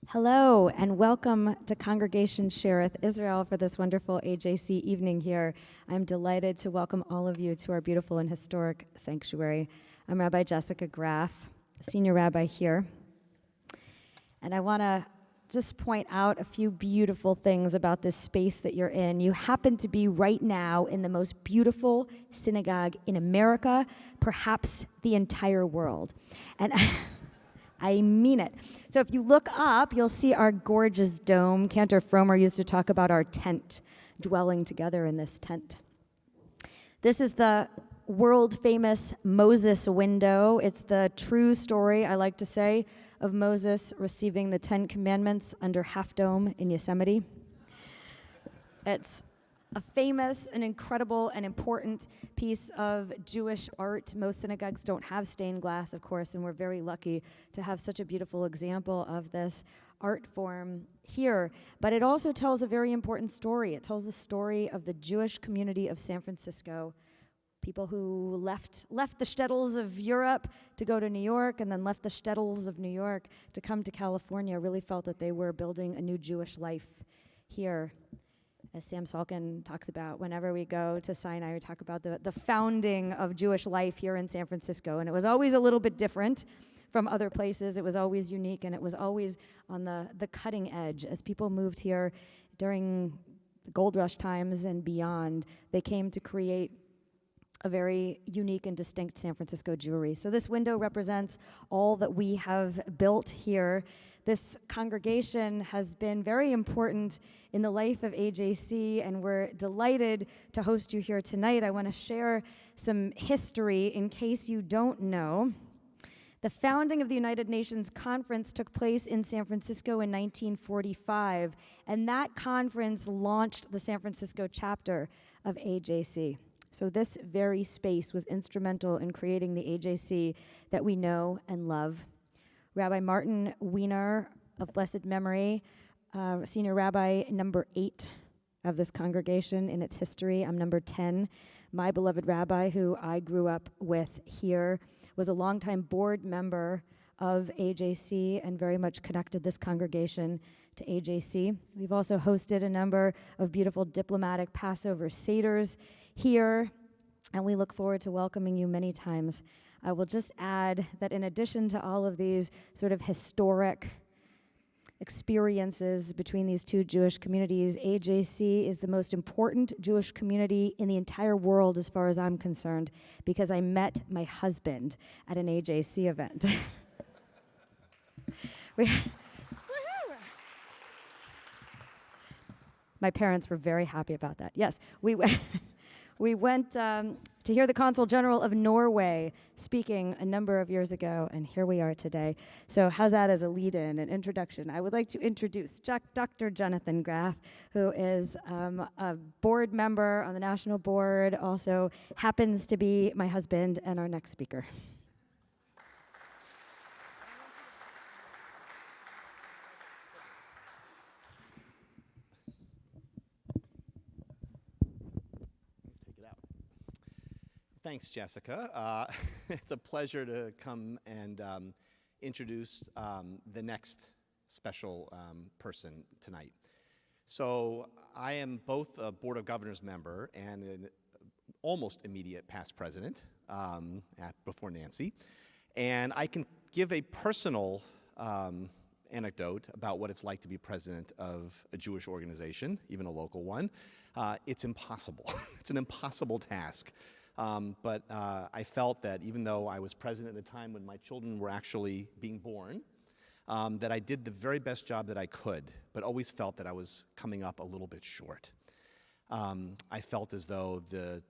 Hello, and welcome to Congregation Shereth Israel for this wonderful AJC evening here. I'm delighted to welcome all of you to our beautiful and historic sanctuary. I'm Rabbi Jessica Graff, senior rabbi here. And I want to just point out a few beautiful things about this space that you're in. You happen to be right now in the most beautiful synagogue in America, perhaps the entire world. And I mean it. So if you look up, you'll see our gorgeous dome. Cantor Fromer used to talk about our tent, dwelling together in this tent. This is the world-famous Moses window. It's the true story, I like to say, of Moses receiving the 10 Commandments under Half Dome in Yosemite. It's a famous and incredible and important piece of Jewish art. Most synagogues don't have stained glass, of course, and we're very lucky to have such a beautiful example of this art form here. But it also tells a very important story. It tells the story of the Jewish community of San Francisco, people who left the shtetls of Europe to go to New York and then left the shtetls of New York to come to California, really felt that they were building a new Jewish life here. As Sam Salkin talks about, whenever we go to Sinai, we talk about the founding of Jewish life here in San Francisco. And it was always a little bit different from other places. It was always unique, and it was always on the cutting edge. As people moved here during the gold rush times and beyond, they came to create a very unique and distinct San Francisco Jewry. So this window represents all that we have built here. This congregation has been very important in the life of AJC, and we're delighted to host you here tonight. I want to share some history in case you don't know. The founding of the United Nations Conference took place in San Francisco in 1945, and that conference launched the San Francisco chapter of AJC. So this very space was instrumental in creating the AJC that we know and love. Rabbi Martin Wiener of blessed memory, senior rabbi number 8 of this congregation in its history. I'm number 10. My beloved rabbi, who I grew up with here, was a longtime board member of AJC and very much connected this congregation to AJC. We've also hosted a number of beautiful diplomatic Passover Seders here, and we look forward to welcoming you many times. I will just add that in addition to all of these sort of historic experiences between these two Jewish communities, AJC is the most important Jewish community in the entire world as far as I'm concerned, because I met my husband at an AJC event. My parents were very happy about that. Yes, we went to hear the Consul General of Norway speaking a number of years ago, and here we are today. So how's that as a lead-in, an introduction? I would like to introduce Dr. Jonathan Graff, who is a board member on the national board, also happens to be my husband and our next speaker. Thanks, Jessica. It's a pleasure to come and introduce the next special person tonight. So I am both a Board of Governors member and an almost immediate past president before Nancy. And I can give a personal anecdote about what it's like to be president of a Jewish organization, even a local one. It's impossible. It's an impossible task. But I felt that even though I was president at a time when my children were actually being born, that I did the very best job that I could, but always felt that I was coming up a little bit short. I felt as though the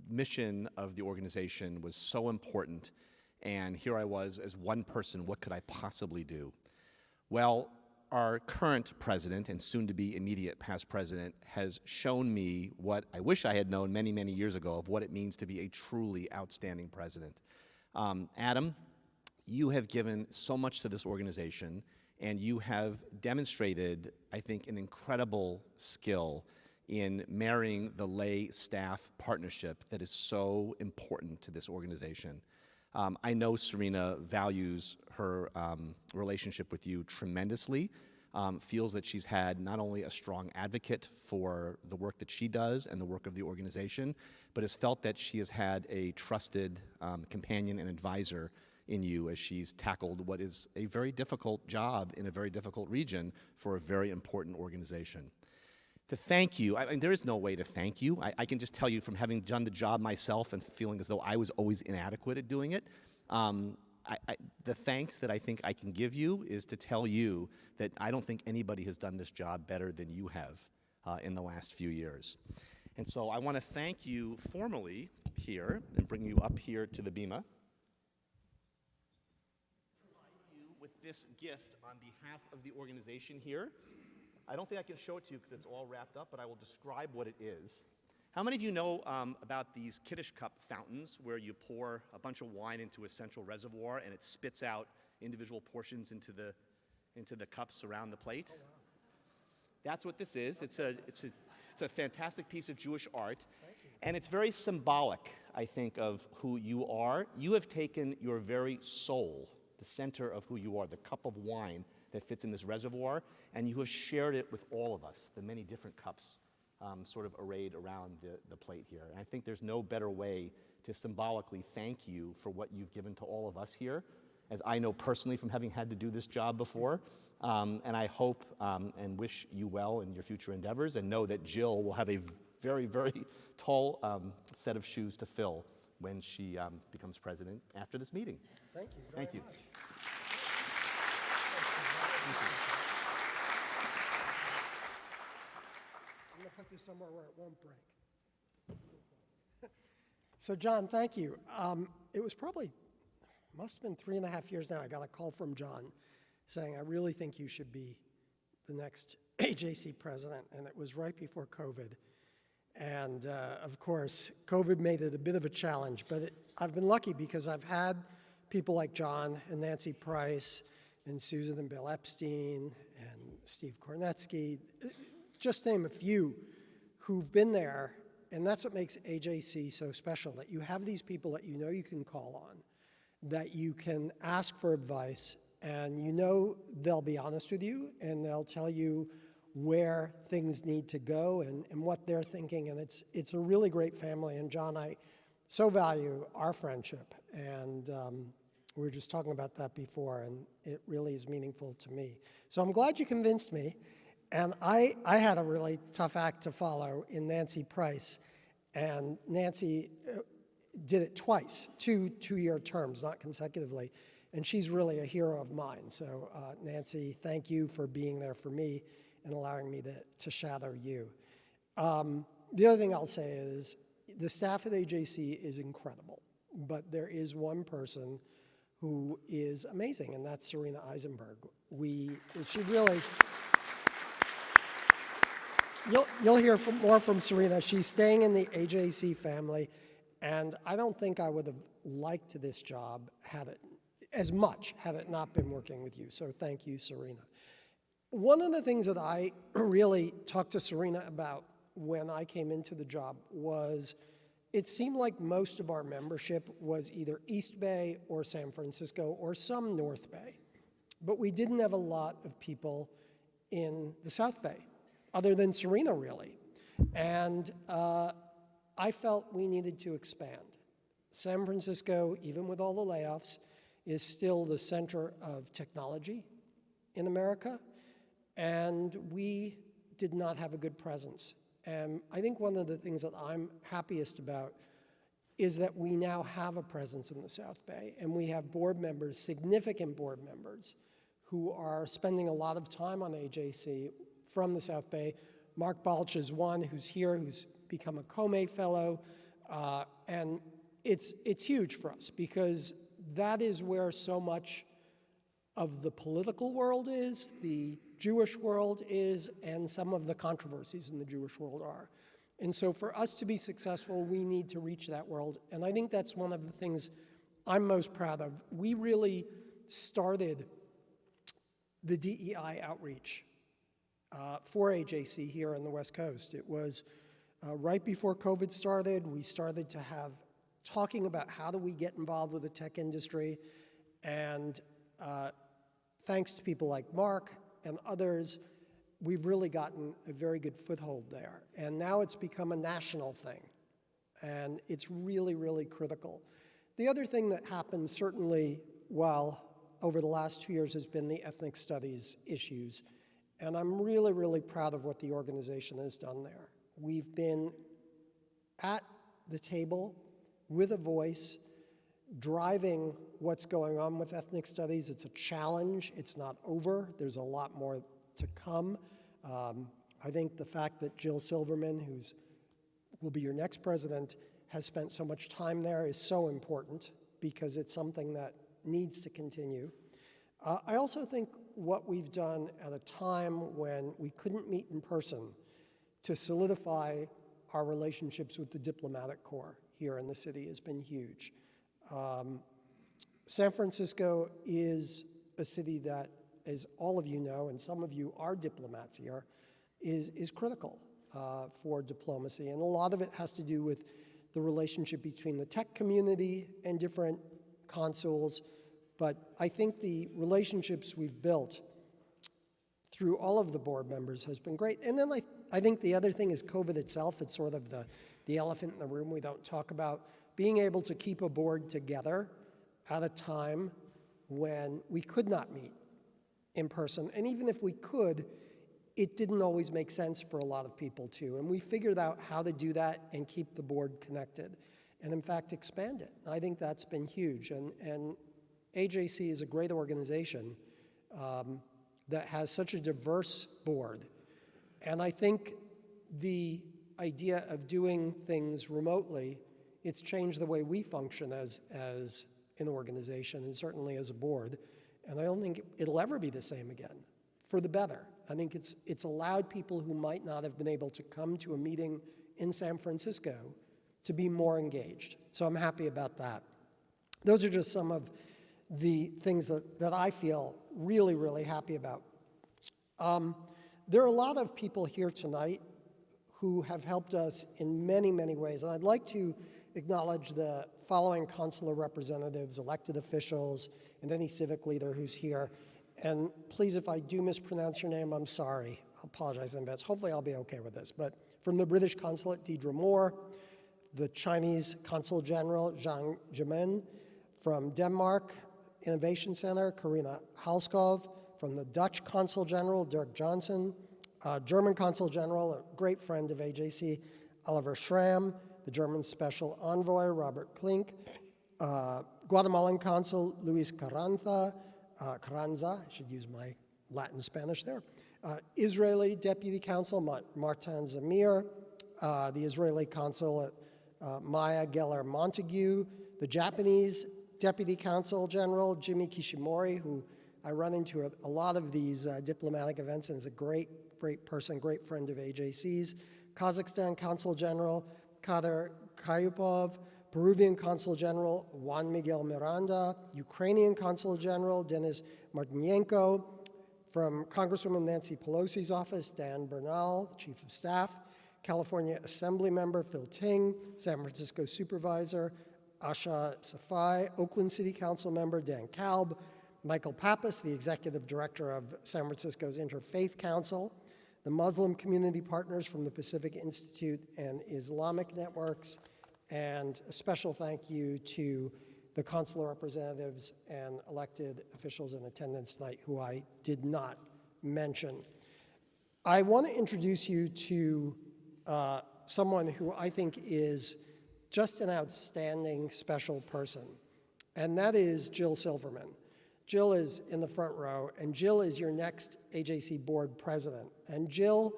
mission of the organization was so important, and here I was as one person, what could I possibly do? Well, our current president and soon-to-be immediate past president has shown me what I wish I had known many, many years ago of what it means to be a truly outstanding president. Adam, you have given so much to this organization, and you have demonstrated, I think, an incredible skill in marrying the lay-staff partnership that is so important to this organization. I know Serena values her relationship with you tremendously. Feels that she's had not only a strong advocate for the work that she does and the work of the organization, but has felt that she has had a trusted companion and advisor in you as she's tackled what is a very difficult job in a very difficult region for a very important organization. To thank you, I mean, there is no way to thank you. I can just tell you from having done the job myself and feeling as though I was always inadequate at doing it, the thanks that I think I can give you is to tell you that I don't think anybody has done this job better than you have in the last few years. And so I want to thank you formally here and bring you up here to the bima. With this gift on behalf of the organization here. I don't think I can show it to you because it's all wrapped up, but I will describe what it is. How many of you know about these Kiddush cup fountains where you pour a bunch of wine into a central reservoir and it spits out individual portions into the cups around the plate? Oh, wow. That's what this is. It's a fantastic piece of Jewish art, and it's very symbolic, I think, of who you are. You have taken your very soul, the center of who you are, the cup of wine that fits in this reservoir, and you have shared it with all of us, the many different cups sort of arrayed around the plate here. And I think there's no better way to symbolically thank you for what you've given to all of us here, as I know personally from having had to do this job before. And I hope and wish you well in your future endeavors, and know that Jill will have a very, very tall set of shoes to fill when she becomes president after this meeting. Thank you very Thank you. much. I'm going to put this somewhere where it won't break. So John, thank you. It was must have been 3.5 years now, I got a call from John saying, I really think you should be the next AJC president, and it was right before COVID. And of course, COVID made it a bit of a challenge, but I've been lucky because I've had people like John and Nancy Price and Susan and Bill Epstein and Steve Kornetsky, just to name a few, who've been there. And that's what makes AJC so special, that you have these people that you know you can call on, that you can ask for advice, and you know they'll be honest with you, and they'll tell you where things need to go and what they're thinking. And it's a really great family. And John, I so value our friendship. And we were just talking about that before, and it really is meaningful to me. So I'm glad you convinced me. And I had a really tough act to follow in Nancy Price. And Nancy did it twice, two-year terms, not consecutively. And she's really a hero of mine. So Nancy, thank you for being there for me and allowing me to shadow you. The other thing I'll say is the staff at AJC is incredible, but there is one person who is amazing, and that's Serena Eisenberg. She really, you'll hear more from Serena. She's staying in the AJC family, and I don't think I would have liked this job had it not been working with you. So thank you, Serena. One of the things that I really talked to Serena about when I came into the job was it seemed like most of our membership was either East Bay or San Francisco or some North Bay. But we didn't have a lot of people in the South Bay, other than Serena, really. And I felt we needed to expand. San Francisco, even with all the layoffs, is still the center of technology in America. And we did not have a good presence. And I think one of the things that I'm happiest about is that we now have a presence in the South Bay, and we have board members, significant board members, who are spending a lot of time on AJC from the South Bay. Mark Balch is one who's here, who's become a Comey Fellow, and it's huge for us because that is where so much of the political world is, the Jewish world is, and some of the controversies in the Jewish world are. And so for us to be successful, we need to reach that world. And I think that's one of the things I'm most proud of. We really started the DEI outreach for AJC here on the West Coast. It was right before COVID started. We started to have talking about how do we get involved with the tech industry. And thanks to people like Mark and others, we've really gotten a very good foothold there. And now it's become a national thing. And it's really, really critical. The other thing that happened, certainly, over the last 2 years, has been the ethnic studies issues. And I'm really, really proud of what the organization has done there. We've been at the table with a voice, driving what's going on with ethnic studies. It's a challenge. It's not over. There's a lot more to come. I think the fact that Jill Silverman, who will be your next president, has spent so much time there is so important because it's something that needs to continue. I also think what we've done at a time when we couldn't meet in person to solidify our relationships with the diplomatic corps here in the city has been huge. San Francisco is a city that, as all of you know, and some of you are diplomats here, is critical for diplomacy. And a lot of it has to do with the relationship between the tech community and different consuls. But I think the relationships we've built through all of the board members has been great. And then I think the other thing is COVID itself. It's sort of the elephant in the room we don't talk about. Being able to keep a board together at a time when we could not meet in person. And even if we could, it didn't always make sense for a lot of people too. And we figured out how to do that and keep the board connected and in fact expand it. I think that's been huge. And AJC is a great organization that has such a diverse board. And I think the idea of doing things remotely, it's changed the way we function as an organization and certainly as a board. And I don't think it'll ever be the same again, for the better. I think it's allowed people who might not have been able to come to a meeting in San Francisco to be more engaged. So I'm happy about that. Those are just some of the things that I feel really, really happy about. There are a lot of people here tonight who have helped us in many, many ways. And I'd like to acknowledge the following consular representatives, elected officials, and any civic leader who's here. And please, if I do mispronounce your name, I'm sorry. I'll apologize in advance. Hopefully I'll be okay with this. But from the British Consulate, Deidre Moore, the Chinese Consul General, Zhang Jimen, from Denmark Innovation Center, Karina Halskov, from the Dutch Consul General, Dirk Johnson, German Consul General, a great friend of AJC, Oliver Schramm, the German Special Envoy, Robert Klink, Guatemalan Consul, Luis Carranza, I should use my Latin Spanish there, Israeli Deputy Consul, Martin Zamir, the Israeli Consul, Maya Geller Montague, the Japanese Deputy Consul General, Jimmy Kishimori, who I run into at a lot of these diplomatic events and is a great person, great friend of AJC's, Kazakhstan Consul General, Kader Kayupov, Peruvian Consul General Juan Miguel Miranda, Ukrainian Consul General Denis Martinenko, from Congresswoman Nancy Pelosi's office, Dan Bernal, Chief of Staff, California Assembly Member Phil Ting, San Francisco Supervisor Asha Safai, Oakland City Council Member Dan Kalb, Michael Pappas, the Executive Director of San Francisco's Interfaith Council, the Muslim community partners from the Pacific Institute and Islamic Networks, and a special thank you to the consular representatives and elected officials in attendance tonight who I did not mention. I want to introduce you to someone who I think is just an outstanding special person, and that is Jill Silverman. Jill is in the front row, and Jill is your next AJC board president. And Jill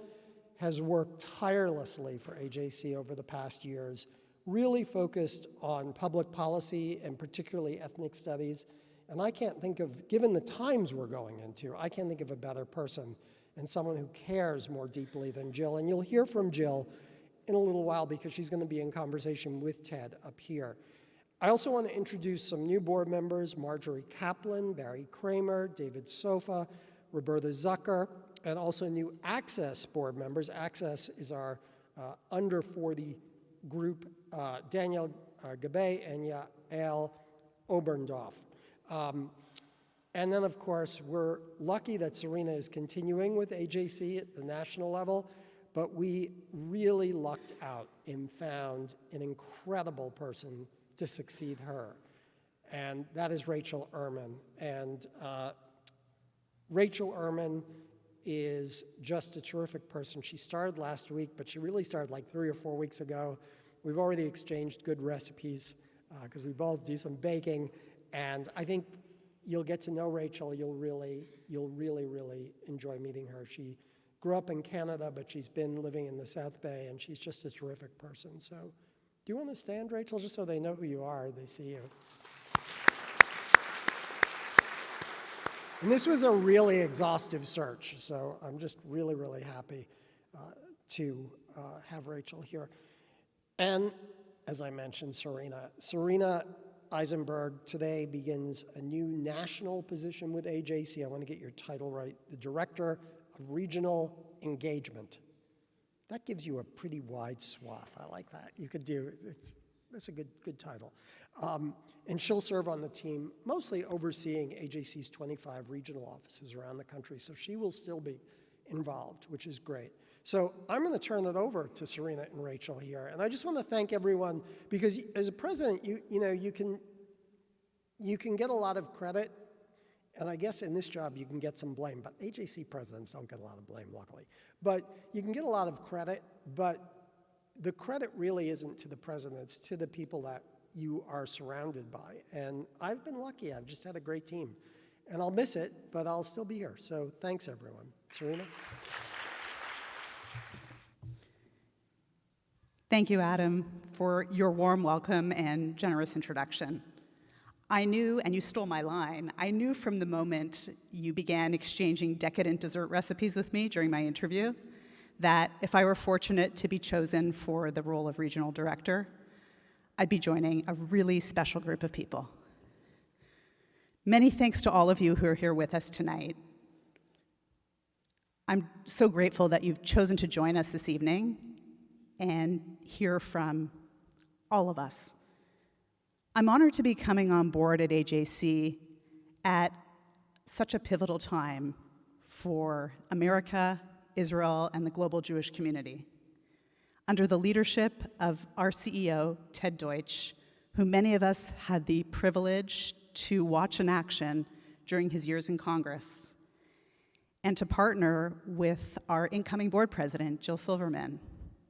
has worked tirelessly for AJC over the past years, really focused on public policy and particularly ethnic studies. And I can't think of, given the times we're going into, I can't think of a better person and someone who cares more deeply than Jill. And you'll hear from Jill in a little while because she's going to be in conversation with Ted up here. I also want to introduce some new board members, Marjorie Kaplan, Barry Kramer, David Sofa, Roberta Zucker, and also new Access board members. Access is our under 40 group, Daniel Gabay and Yael Oberndorf. And then, of course, we're lucky that Serena is continuing with AJC at the national level, but we really lucked out and found an incredible person to succeed her, and that is Rachel Ehrman. And Rachel Ehrman is just a terrific person. She started last week, but she really started like 3 or 4 weeks ago. We've already exchanged good recipes because we both do some baking, and I think you'll get to know Rachel. You'll really enjoy meeting her. She grew up in Canada, but she's been living in the South Bay, and she's just a terrific person. So do you want to stand, Rachel, just so they know who you are, they see you? And this was a really exhaustive search, so I'm just really happy to have Rachel here. And as I mentioned, Serena Eisenberg today begins a new national position with AJC. I want to get your title right, the Director of Regional Engagement. That gives you a pretty wide swath. I like that. You could do, that's a good title. And she'll serve on the team, mostly overseeing AJC's 25 regional offices around the country, so she will still be involved, which is great. So I'm going to turn it over to Serena and Rachel here, and I just want to thank everyone, because as a president, you can get a lot of credit, and I guess in this job you can get some blame, but AJC presidents don't get a lot of blame, luckily. But you can get a lot of credit, but the credit really isn't to the president, it's to the people that you are surrounded by. And I've been lucky, I've just had a great team. And I'll miss it, but I'll still be here. So thanks, everyone. Serena? Thank you, Adam, for your warm welcome and generous introduction. I knew, and you stole my line, I knew from the moment you began exchanging decadent dessert recipes with me during my interview that if I were fortunate to be chosen for the role of regional director, I'd be joining a really special group of people. Many thanks to all of you who are here with us tonight. I'm so grateful that you've chosen to join us this evening and hear from all of us. I'm honored to be coming on board at AJC at such a pivotal time for America, Israel, and the global Jewish community. Under the leadership of our CEO, Ted Deutch, who many of us had the privilege to watch in action during his years in Congress, and to partner with our incoming board president, Jill Silverman,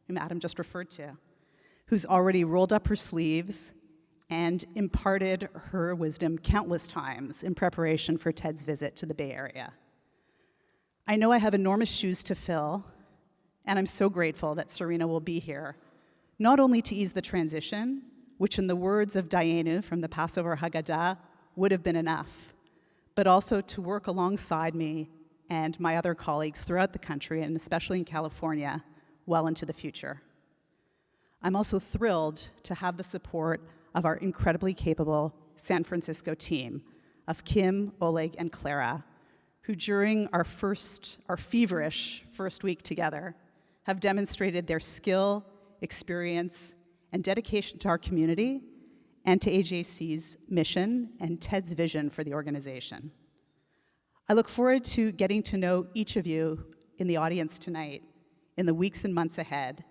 whom Adam just referred to, who's already rolled up her sleeves and imparted her wisdom countless times in preparation for Ted's visit to the Bay Area. I know I have enormous shoes to fill, and I'm so grateful that Serena will be here, not only to ease the transition, which in the words of Dayenu from the Passover Haggadah would have been enough, but also to work alongside me and my other colleagues throughout the country, and especially in California, well into the future. I'm also thrilled to have the support of our incredibly capable San Francisco team of Kim, Oleg, and Clara, who during our feverish first week together have demonstrated their skill, experience, and dedication to our community and to AJC's mission and Ted's vision for the organization. I look forward to getting to know each of you in the audience tonight in the weeks and months ahead,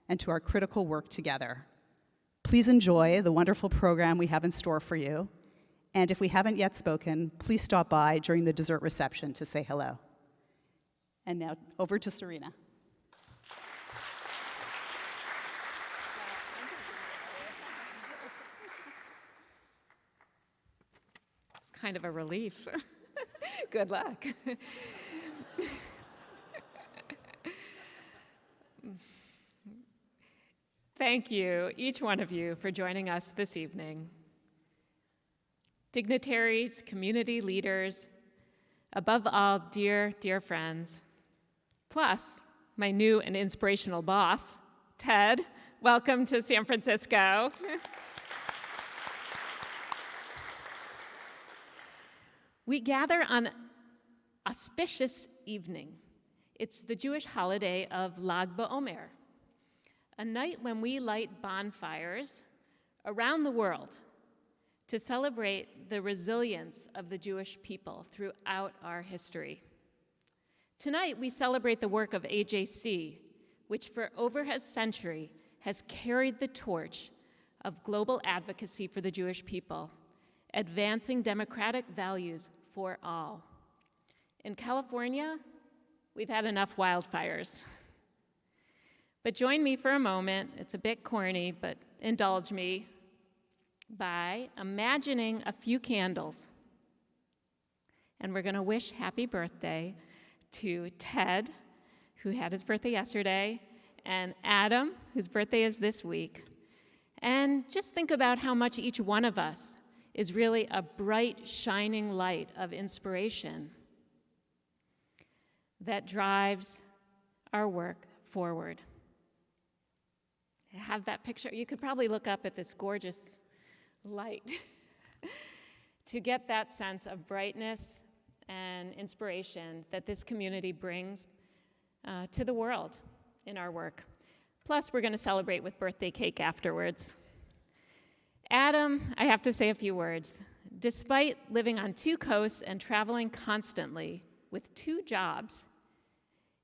and to our critical work together. Please enjoy the wonderful program we have in store for you, and if we haven't yet spoken, please stop by during the dessert reception to say hello. And now, over to Serena. It's kind of a relief. Good luck. Thank you, each one of you, for joining us this evening. Dignitaries, community leaders, above all, dear, dear friends, plus my new and inspirational boss, Ted. Welcome to San Francisco. We gather on auspicious evening. It's the Jewish holiday of Lag BaOmer, a night when we light bonfires around the world to celebrate the resilience of the Jewish people throughout our history. Tonight, we celebrate the work of AJC, which for over a century has carried the torch of global advocacy for the Jewish people, advancing democratic values for all. In California, we've had enough wildfires. But join me for a moment, it's a bit corny, but indulge me, by imagining a few candles. And we're going to wish happy birthday to Ted, who had his birthday yesterday, and Adam, whose birthday is this week. And just think about how much each one of us is really a bright, shining light of inspiration that drives our work forward. I have that picture. You could probably look up at this gorgeous light to get that sense of brightness and inspiration that this community brings to the world in our work. Plus, we're going to celebrate with birthday cake afterwards. Adam, I have to say a few words. Despite living on 2 coasts and traveling constantly with 2 jobs,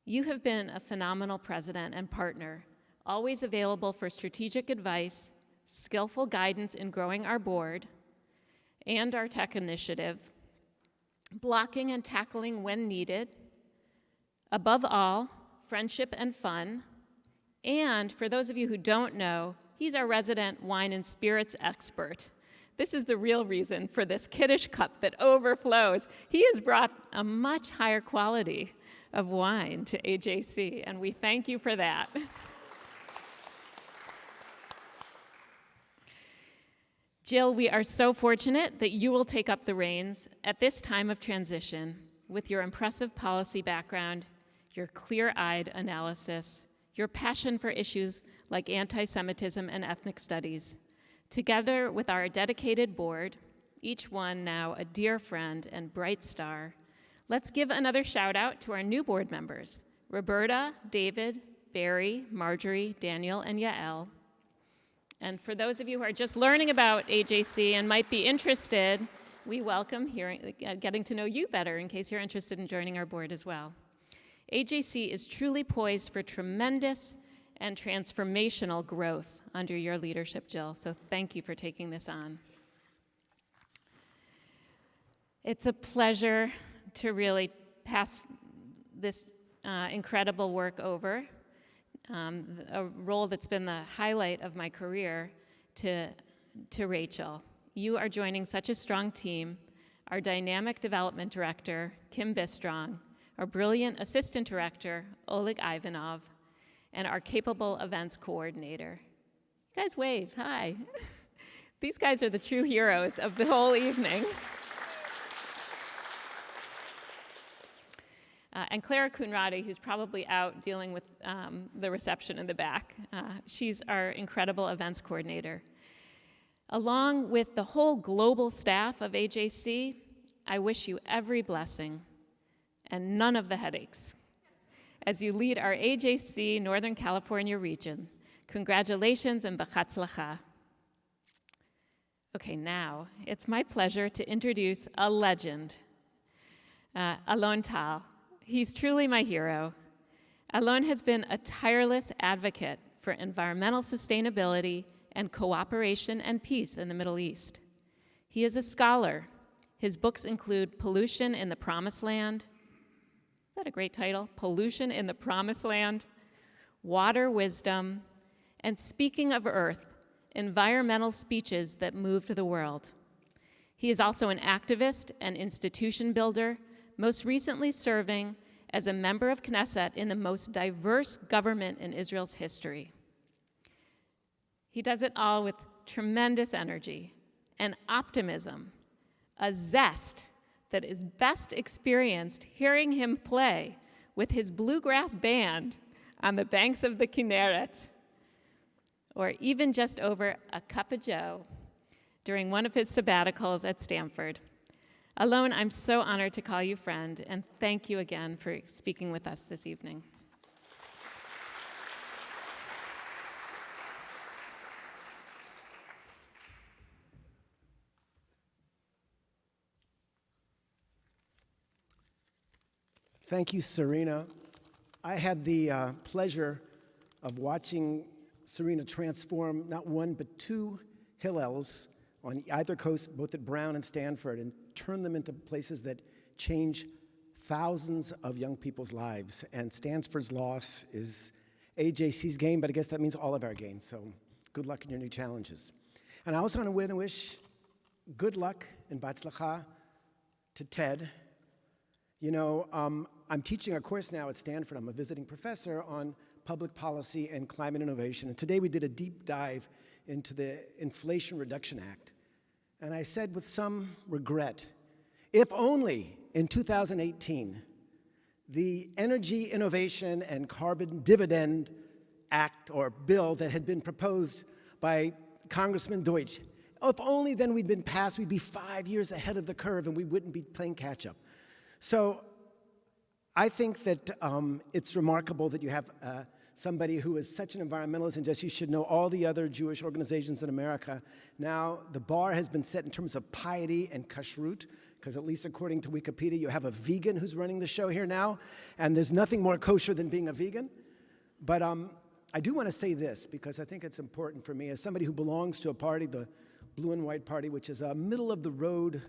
you have been a phenomenal president and partner, always available for strategic advice, skillful guidance in growing our board and our tech initiative, blocking and tackling when needed, above all, friendship and fun, and for those of you who don't know, he's our resident wine and spirits expert. This is the real reason for this kiddish cup that overflows. He has brought a much higher quality of wine to AJC, and we thank you for that. Jill, we are so fortunate that you will take up the reins at this time of transition with your impressive policy background, your clear-eyed analysis, your passion for issues like anti-Semitism and ethnic studies. Together with our dedicated board, each one now a dear friend and bright star, let's give another shout out to our new board members, Roberta, David, Barry, Marjorie, Daniel, and Yael. And for those of you who are just learning about AJC and might be interested, we welcome getting to know you better in case you're interested in joining our board as well. AJC is truly poised for tremendous and transformational growth under your leadership, Jill, so thank you for taking this on. It's a pleasure to really pass this incredible work over, a role that's been the highlight of my career, to Rachel. You are joining such a strong team, our dynamic development director, Kim Bistrong, our brilliant assistant director, Oleg Ivanov, and our capable events coordinator. You guys wave, hi. These guys are the true heroes of the whole evening. And Clara Kunradi, who's probably out dealing with the reception in the back. She's our incredible events coordinator. Along with the whole global staff of AJC, I wish you every blessing and none of the headaches as you lead our AJC Northern California region. Congratulations and b'chatzlacha. Okay, now it's my pleasure to introduce a legend, Alon Tal. He's truly my hero. Alon has been a tireless advocate for environmental sustainability and cooperation and peace in the Middle East. He is a scholar. His books include Pollution in the Promised Land. Is that a great title? Pollution in the Promised Land, Water Wisdom, and Speaking of Earth, Environmental Speeches That Moved the World. He is also an activist and institution builder, most recently serving as a member of Knesset in the most diverse government in Israel's history. He does it all with tremendous energy and optimism, a zest that is best experienced hearing him play with his bluegrass band on the banks of the Kinneret, or even just over a cup of joe during one of his sabbaticals at Stanford. Alon, I'm so honored to call you friend, and thank you again for speaking with us this evening. Thank you, Serena. I had the pleasure of watching Serena transform not one but two Hillels on either coast, both at Brown and Stanford, and turn them into places that change thousands of young people's lives. And Stanford's loss is AJC's gain, but I guess that means all of our gains. So good luck in your new challenges. And I also want to wish good luck and batzlacha to Ted. You know, I'm teaching a course now at Stanford. I'm a visiting professor on public policy and climate innovation. And today we did a deep dive into the Inflation Reduction Act. And I said with some regret, if only in 2018, the Energy Innovation and Carbon Dividend Act or bill that had been proposed by Congressman Deutch, if only then we'd been passed, we'd be 5 years ahead of the curve and we wouldn't be playing catch up. So I think that it's remarkable that you have somebody who is such an environmentalist, and just you should know all the other Jewish organizations in America. Now the bar has been set in terms of piety and kashrut, because at least according to Wikipedia, you have a vegan who's running the show here now, and there's nothing more kosher than being a vegan. But I do want to say this, because I think it's important for me, as somebody who belongs to a party, the Blue and White Party, which is a middle-of-the-road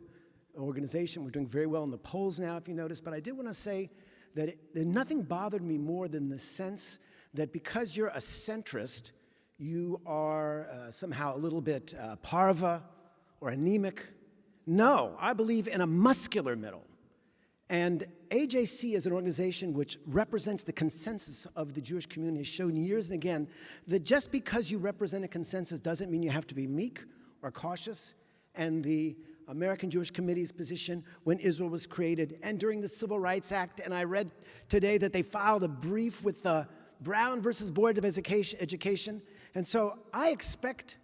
organization. We're doing very well in the polls now, if you notice, but I did want to say that nothing bothered me more than the sense that because you're a centrist, you are somehow a little bit parva or anemic. No, I believe in a muscular middle. And AJC is an organization which represents the consensus of the Jewish community, has shown years and again that just because you represent a consensus doesn't mean you have to be meek or cautious. And the American Jewish Committee's position when Israel was created and during the Civil Rights Act, and I read today that they filed a brief with the Brown versus Board of Education. And so I expect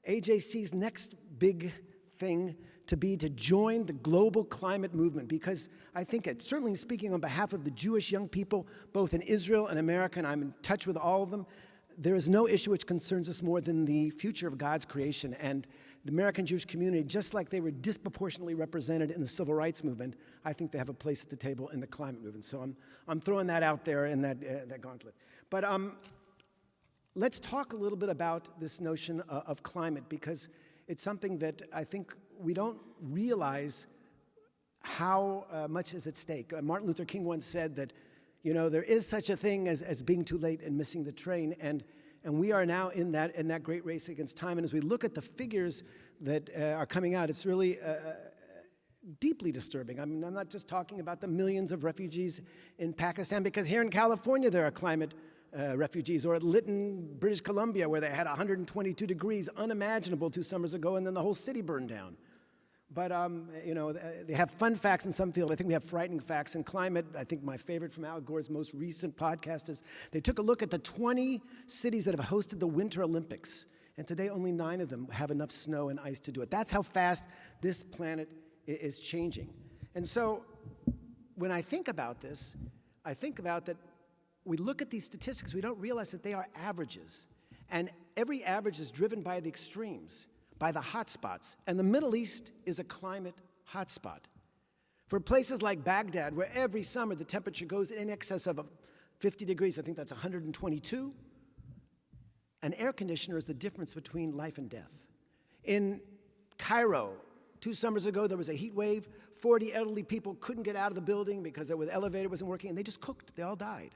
AJC's next big thing to be to join the global climate movement, because I think, certainly speaking on behalf of the Jewish young people, both in Israel and America, and I'm in touch with all of them, there is no issue which concerns us more than the future of God's creation. And the American Jewish community, just like they were disproportionately represented in the civil rights movement, I think they have a place at the table in the climate movement. So I'm throwing that out there in that gauntlet. But let's talk a little bit about this notion of climate, because it's something that I think we don't realize how much is at stake. Martin Luther King once said that, you know, there is such a thing as being too late and missing the train, and we are now in that great race against time. And as we look at the figures that are coming out, it's really deeply disturbing. I mean, I'm not just talking about the millions of refugees in Pakistan, because here in California there are climate refugees, or at Lytton, British Columbia, where they had 122 degrees, unimaginable 2 summers ago, and then the whole city burned down. But, you know, they have fun facts in some field. I think we have frightening facts in climate. I think my favorite from Al Gore's most recent podcast is they took a look at the 20 cities that have hosted the Winter Olympics, and today only 9 of them have enough snow and ice to do it. That's how fast this planet is changing. And so when I think about this, I think about that we look at these statistics, we don't realize that they are averages. And every average is driven by the extremes, by the hotspots. And the Middle East is a climate hotspot. For places like Baghdad, where every summer the temperature goes in excess of 50 degrees, I think that's 122, an air conditioner is the difference between life and death. In Cairo, 2 summers ago, there was a heat wave. 40 elderly people couldn't get out of the building because the elevator wasn't working, and they just cooked. They all died.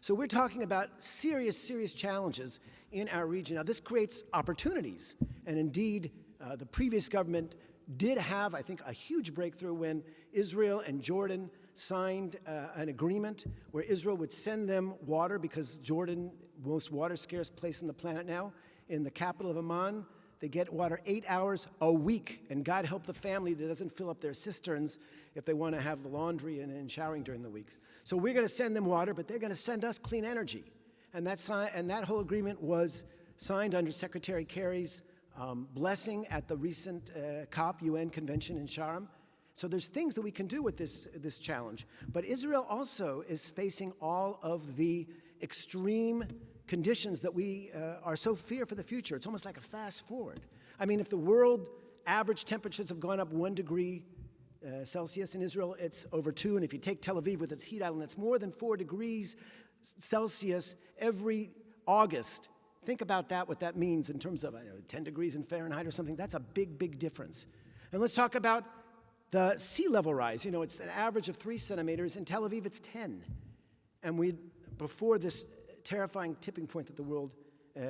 So we're talking about serious, serious challenges in our region. Now, this creates opportunities, and indeed, the previous government did have, I think, a huge breakthrough when Israel and Jordan signed an agreement where Israel would send them water, because Jordan, most water-scarce place on the planet now, in the capital of Amman, they get water 8 hours a week, and God help the family that doesn't fill up their cisterns if they want to have laundry and showering during the weeks. So we're going to send them water, but they're going to send us clean energy. And that whole agreement was signed under Secretary Kerry's blessing at the recent COP UN convention in Sharm. So there's things that we can do with this challenge. But Israel also is facing all of the extreme conditions that we are so fear for the future. It's almost like a fast forward. I mean, if the world average temperatures have gone up 1 degree Celsius. In Israel, it's over 2. And if you take Tel Aviv with its heat island, it's more than 4 degrees Celsius every August. Think about that, what that means in terms of 10 degrees in Fahrenheit or something. That's a big, big difference. And let's talk about the sea level rise. It's an average of 3 centimeters. In Tel Aviv, it's 10. And before this terrifying tipping point that the world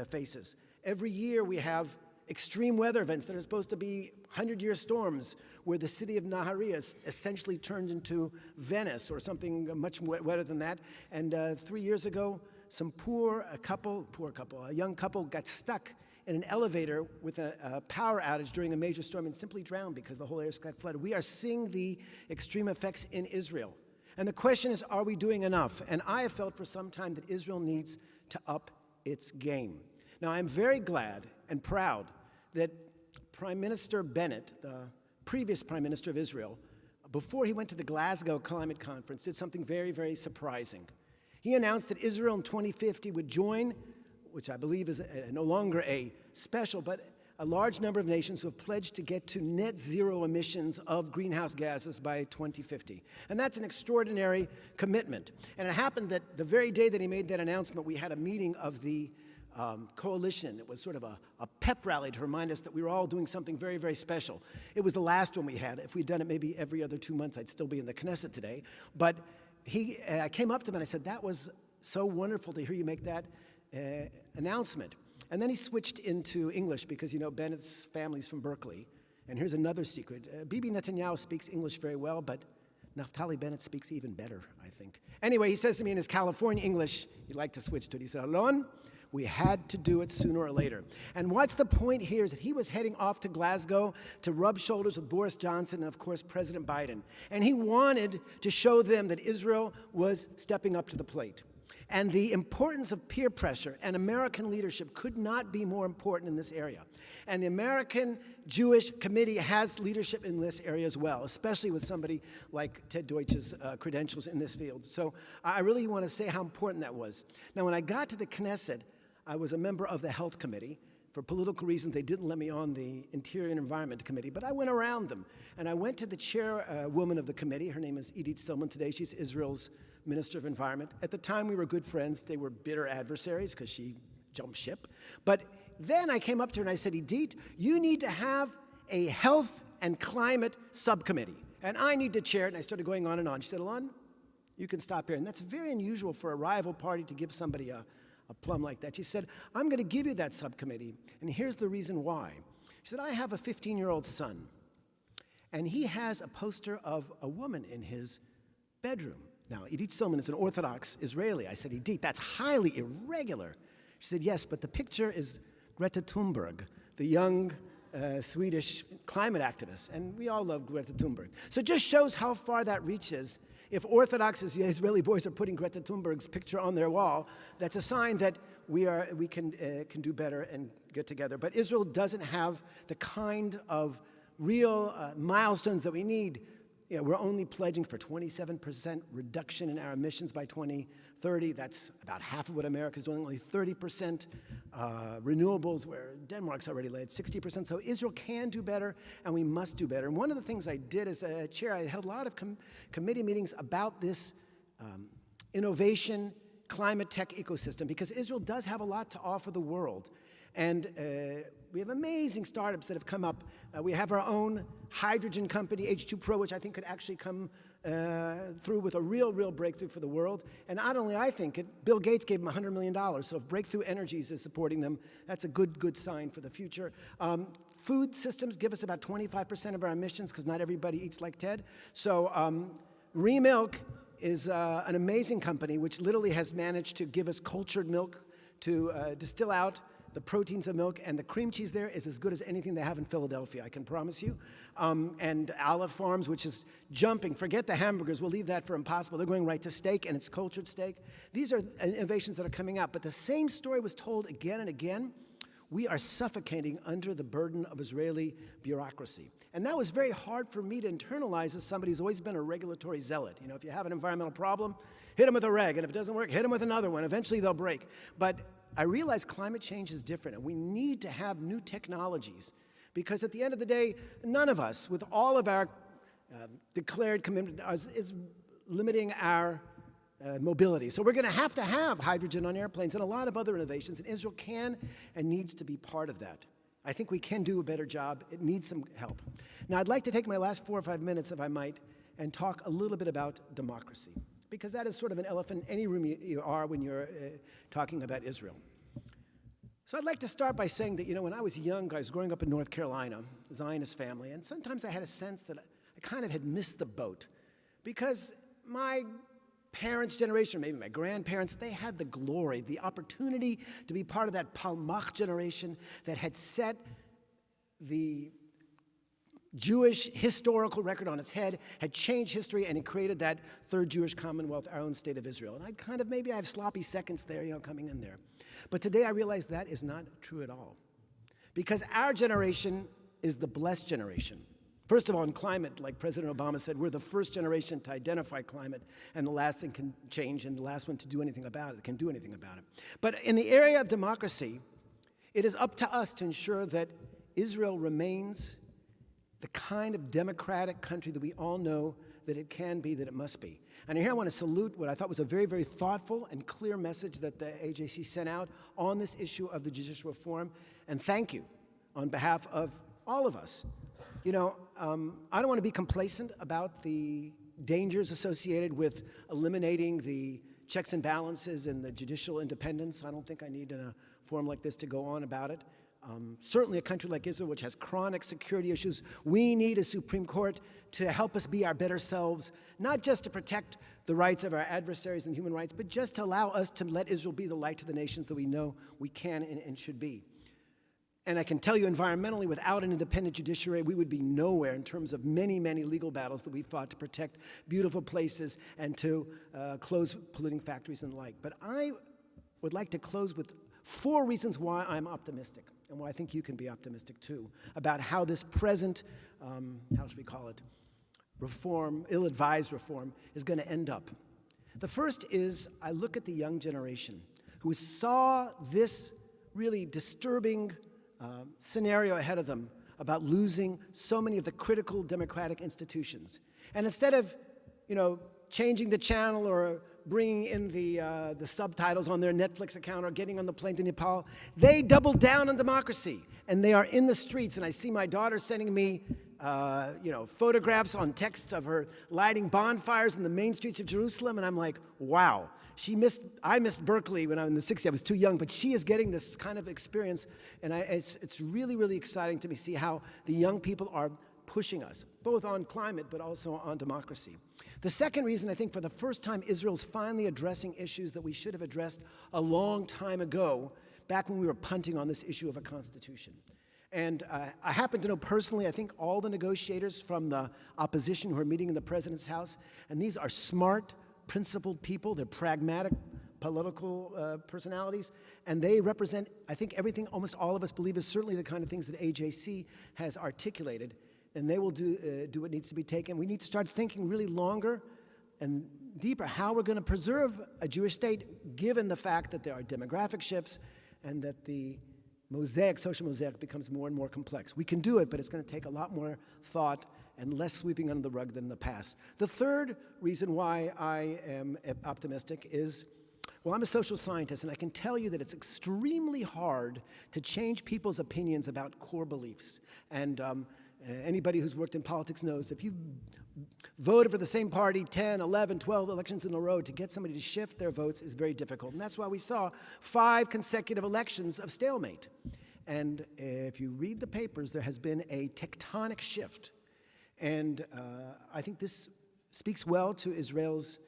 faces. Every year we have extreme weather events that are supposed to be 100-year storms where the city of Nahariya is essentially turned into Venice or something much wetter than that. And 3 years ago, a young couple got stuck in an elevator with a power outage during a major storm and simply drowned because the whole area got flooded. We are seeing the extreme effects in Israel. And the question is, are we doing enough? And I have felt for some time that Israel needs to up its game. Now, I'm very glad and proud that Prime Minister Bennett, the previous Prime Minister of Israel, before he went to the Glasgow Climate Conference, did something very, very surprising. He announced that Israel in 2050 would join, which I believe is no longer a special, but a large number of nations who have pledged to get to net zero emissions of greenhouse gases by 2050. And that's an extraordinary commitment. And it happened that the very day that he made that announcement, we had a meeting of the coalition. It was sort of a pep rally to remind us that we were all doing something very, very special. It was the last one we had. If we'd done it maybe every other 2 months, I'd still be in the Knesset today. But I came up to him and I said, that was so wonderful to hear you make that announcement. And then he switched into English because, Bennett's family's from Berkeley. And here's another secret. Bibi Netanyahu speaks English very well, but Naftali Bennett speaks even better, I think. Anyway, he says to me in his California English, he'd like to switch to it. He said, Alon, we had to do it sooner or later. And what's the point here is that he was heading off to Glasgow to rub shoulders with Boris Johnson and, of course, President Biden. And he wanted to show them that Israel was stepping up to the plate. And the importance of peer pressure and American leadership could not be more important in this area. And the American Jewish Committee has leadership in this area as well, especially with somebody like Ted Deutch's credentials in this field. So I really want to say how important that was. Now, when I got to the Knesset, I was a member of the Health Committee. For political reasons, they didn't let me on the Interior and Environment Committee, but I went around them. And I went to the chairwoman of the committee. Her name is Silverman. Today, she's Israel's Minister of Environment. At the time, we were good friends. They were bitter adversaries because she jumped ship. But then I came up to her and I said, Idit, you need to have a health and climate subcommittee. And I need to chair it. And I started going on and on. She said, Alon, you can stop here. And that's very unusual for a rival party to give somebody a plum like that. She said, I'm going to give you that subcommittee. And here's the reason why. She said, I have a 15-year-old son. And he has a poster of a woman in his bedroom. Now, Idit Silverman is an Orthodox Israeli. I said, Idit, that's highly irregular. She said, yes, but the picture is Greta Thunberg, the young Swedish climate activist. And we all love Greta Thunberg. So it just shows how far that reaches. If Orthodox Israeli boys are putting Greta Thunberg's picture on their wall, that's a sign that we can do better and get together. But Israel doesn't have the kind of real milestones that we need. We're only pledging for 27% reduction in our emissions by 2030. That's about half of what America's doing, only 30% renewables, where Denmark's already led 60%. So Israel can do better, and we must do better. And one of the things I did as a chair, I held a lot of committee meetings about this innovation, climate tech ecosystem, because Israel does have a lot to offer the world. And we have amazing startups that have come up. We have our own hydrogen company, H2 Pro, which I think could actually come through with a real breakthrough for the world. And not only I think it, Bill Gates gave them $100 million. So if Breakthrough Energies is supporting them, that's a good sign for the future. Food systems give us about 25% of our emissions because not everybody eats like Ted. So Remilk is an amazing company which literally has managed to give us cultured milk to distill out the proteins of milk, and the cream cheese there is as good as anything they have in Philadelphia, I can promise you. And Olive Farms, which is jumping. Forget the hamburgers. We'll leave that for impossible. They're going right to steak, and it's cultured steak. These are innovations that are coming out. But the same story was told again and again. We are suffocating under the burden of Israeli bureaucracy. And that was very hard for me to internalize as somebody who's always been a regulatory zealot. If you have an environmental problem, hit them with a reg, and if it doesn't work, hit them with another one. Eventually, they'll break. But I realize climate change is different, and we need to have new technologies because at the end of the day, none of us, with all of our declared commitment is limiting our mobility. So we're going to have hydrogen on airplanes and a lot of other innovations, and Israel can and needs to be part of that. I think we can do a better job. It needs some help. Now, I'd like to take my last 4 or 5 minutes, if I might, and talk a little bit about democracy, because that is sort of an elephant in any room you are when you're talking about Israel. So I'd like to start by saying that, when I was young, I was growing up in North Carolina, a Zionist family, and sometimes I had a sense that I kind of had missed the boat, because my parents' generation, or maybe my grandparents, they had the glory, the opportunity to be part of that Palmach generation that had set the Jewish historical record on its head, had changed history, and it created that third Jewish Commonwealth, our own state of Israel. And maybe I have sloppy seconds there, coming in there. But today I realize that is not true at all. Because our generation is the blessed generation. First of all, in climate, like President Obama said, we're the first generation to identify climate, and the last thing can change, and the last one to do anything about it, can do anything about it. But in the area of democracy, it is up to us to ensure that Israel remains the kind of democratic country that we all know that it can be, that it must be. And here I want to salute what I thought was a very, very thoughtful and clear message that the AJC sent out on this issue of the judicial reform, and thank you on behalf of all of us. I don't want to be complacent about the dangers associated with eliminating the checks and balances and the judicial independence. I don't think I need in a forum like this to go on about it. Certainly a country like Israel, which has chronic security issues, we need a Supreme Court to help us be our better selves, not just to protect the rights of our adversaries and human rights, but just to allow us to let Israel be the light to the nations that we know we can and should be. And I can tell you, environmentally, without an independent judiciary, we would be nowhere in terms of many, many legal battles that we've fought to protect beautiful places and to close polluting factories and the like. But I would like to close with 4 reasons why I'm optimistic, and why I think you can be optimistic too, about how this present, how should we call it, reform, ill-advised reform, is going to end up. The first is, I look at the young generation who saw this really disturbing scenario ahead of them about losing so many of the critical democratic institutions. And instead of, changing the channel or bringing in the subtitles on their Netflix account or getting on the plane to Nepal, they doubled down on democracy. And they are in the streets. And I see my daughter sending me, photographs on text of her lighting bonfires in the main streets of Jerusalem. And I'm like, wow. I missed Berkeley when I was in the 60s. I was too young, but she is getting this kind of experience, and it's really, really exciting to me see how the young people are pushing us, both on climate but also on democracy. The second reason, I think, for the first time, Israel's finally addressing issues that we should have addressed a long time ago, back when we were punting on this issue of a constitution. And I happen to know personally, I think, all the negotiators from the opposition who are meeting in the president's house, and these are smart, principled people. They're pragmatic political personalities, and they represent, I think, everything almost all of us believe is certainly the kind of things that AJC has articulated, and they will do what needs to be taken. We need to start thinking really longer and deeper how we're going to preserve a Jewish state, given the fact that there are demographic shifts and that the social mosaic becomes more and more complex. We can do it, but it's going to take a lot more thought and less sweeping under the rug than in the past. The third reason why I am optimistic is, well, I'm a social scientist, and I can tell you that it's extremely hard to change people's opinions about core beliefs. And anybody who's worked in politics knows if you've voted for the same party 10, 11, 12 elections in a row, to get somebody to shift their votes is very difficult. And that's why we saw 5 consecutive elections of stalemate. And if you read the papers, there has been a tectonic shift. And I think this speaks well to Israel's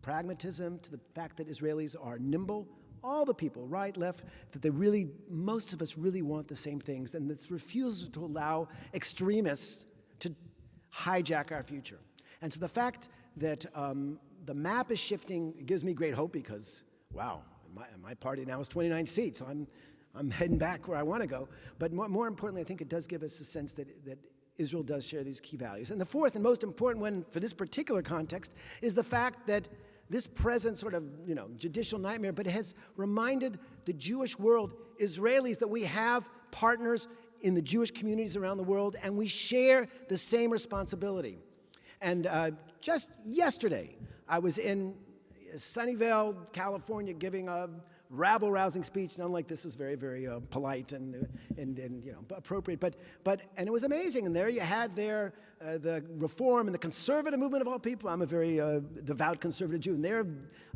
pragmatism, to the fact that Israelis are nimble. All the people, right, left, that most of us really want the same things, and this refusal to allow extremists to hijack our future. And so the fact that the map is shifting, it gives me great hope, because, wow, my party now has 29 seats, so I'm heading back where I want to go. But more importantly, I think it does give us a sense that Israel does share these key values. And the fourth and most important one for this particular context is the fact that this present sort of, judicial nightmare, but it has reminded the Jewish world, Israelis, that we have partners in the Jewish communities around the world, and we share the same responsibility. And just yesterday, I was in Sunnyvale, California, giving a rabble-rousing speech. None like this is very, very polite and appropriate. But it was amazing. And there you had the reform and the conservative movement of all people. I'm a very devout conservative Jew, and they're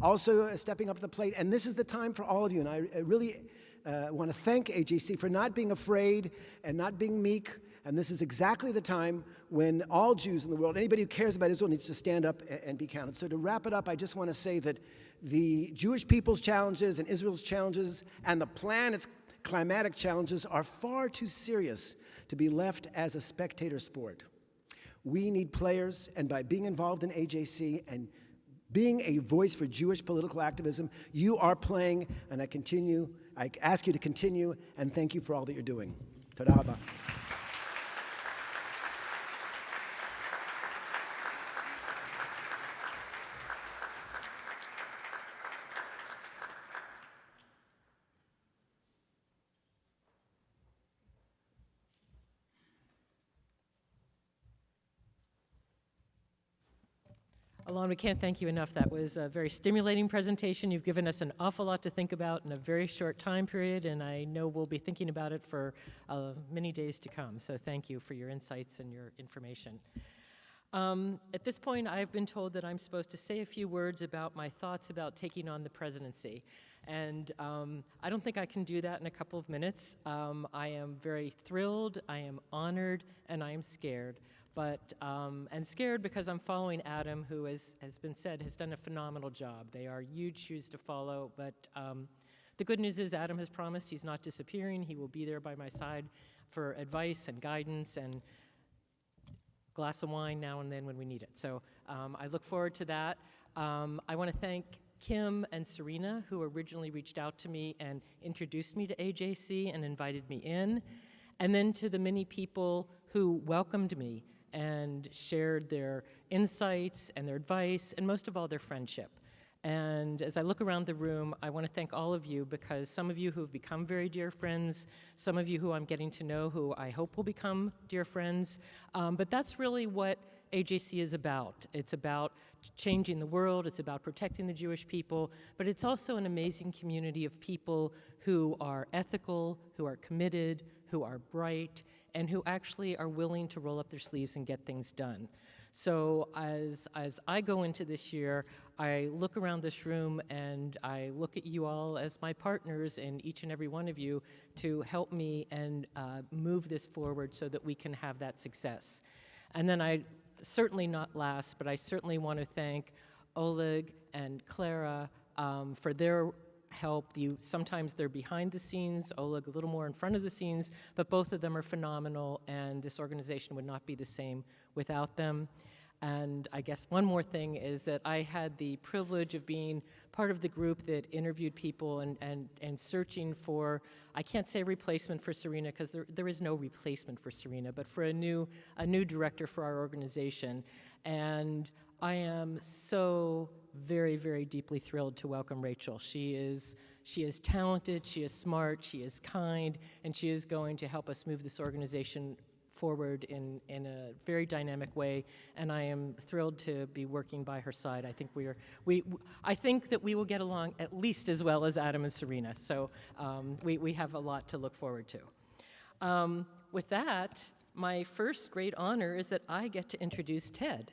also stepping up to the plate. And this is the time for all of you. And I really want to thank AJC for not being afraid and not being meek. And this is exactly the time when all Jews in the world, anybody who cares about Israel, needs to stand up and be counted. So to wrap it up, I just want to say that the Jewish people's challenges and Israel's challenges and the planet's climatic challenges are far too serious to be left as a spectator sport. We need players, and by being involved in AJC and being a voice for Jewish political activism, you are playing, and I ask you to continue, and thank you for all that you're doing. Toda rabba. Alon, we can't thank you enough. That was a very stimulating presentation. You've given us an awful lot to think about in a very short time period, and I know we'll be thinking about it for many days to come. So thank you for your insights and your information. At this point, I've been told that I'm supposed to say a few words about my thoughts about taking on the presidency. And I don't think I can do that in a couple of minutes. I am very thrilled, I am honored, and I am scared. And scared because I'm following Adam, who has been said, has done a phenomenal job. They are huge shoes to follow, but the good news is Adam has promised he's not disappearing. He will be there by my side for advice and guidance and a glass of wine now and then when we need it. So I look forward to that. I want to thank Kim and Serena, who originally reached out to me and introduced me to AJC and invited me in, and then to the many people who welcomed me and shared their insights and their advice, and most of all, their friendship. And as I look around the room, I want to thank all of you, because some of you who have become very dear friends, some of you who I'm getting to know who I hope will become dear friends, but that's really what AJC is about. It's about changing the world, it's about protecting the Jewish people, but it's also an amazing community of people who are ethical, who are committed, who are bright, and who actually are willing to roll up their sleeves and get things done. So as I go into this year, I look around this room and I look at you all as my partners, and each and every one of you, to help me and move this forward so that we can have that success. And then certainly not last, but I certainly want to thank Oleg and Clara for their help. Sometimes they're behind the scenes, Oleg a little more in front of the scenes, but both of them are phenomenal, and this organization would not be the same without them. And I guess one more thing is that I had the privilege of being part of the group that interviewed people and searching for, I can't say replacement for Serena, because there is no replacement for Serena, but for a new director for our organization. And I am so very, very deeply thrilled to welcome Rachel. She is talented, she is smart, she is kind, and she is going to help us move this organization forward in a very dynamic way, and I am thrilled to be working by her side. I think I think that we will get along at least as well as Adam and Serena. So we have a lot to look forward to. With that, my first great honor is that I get to introduce Ted.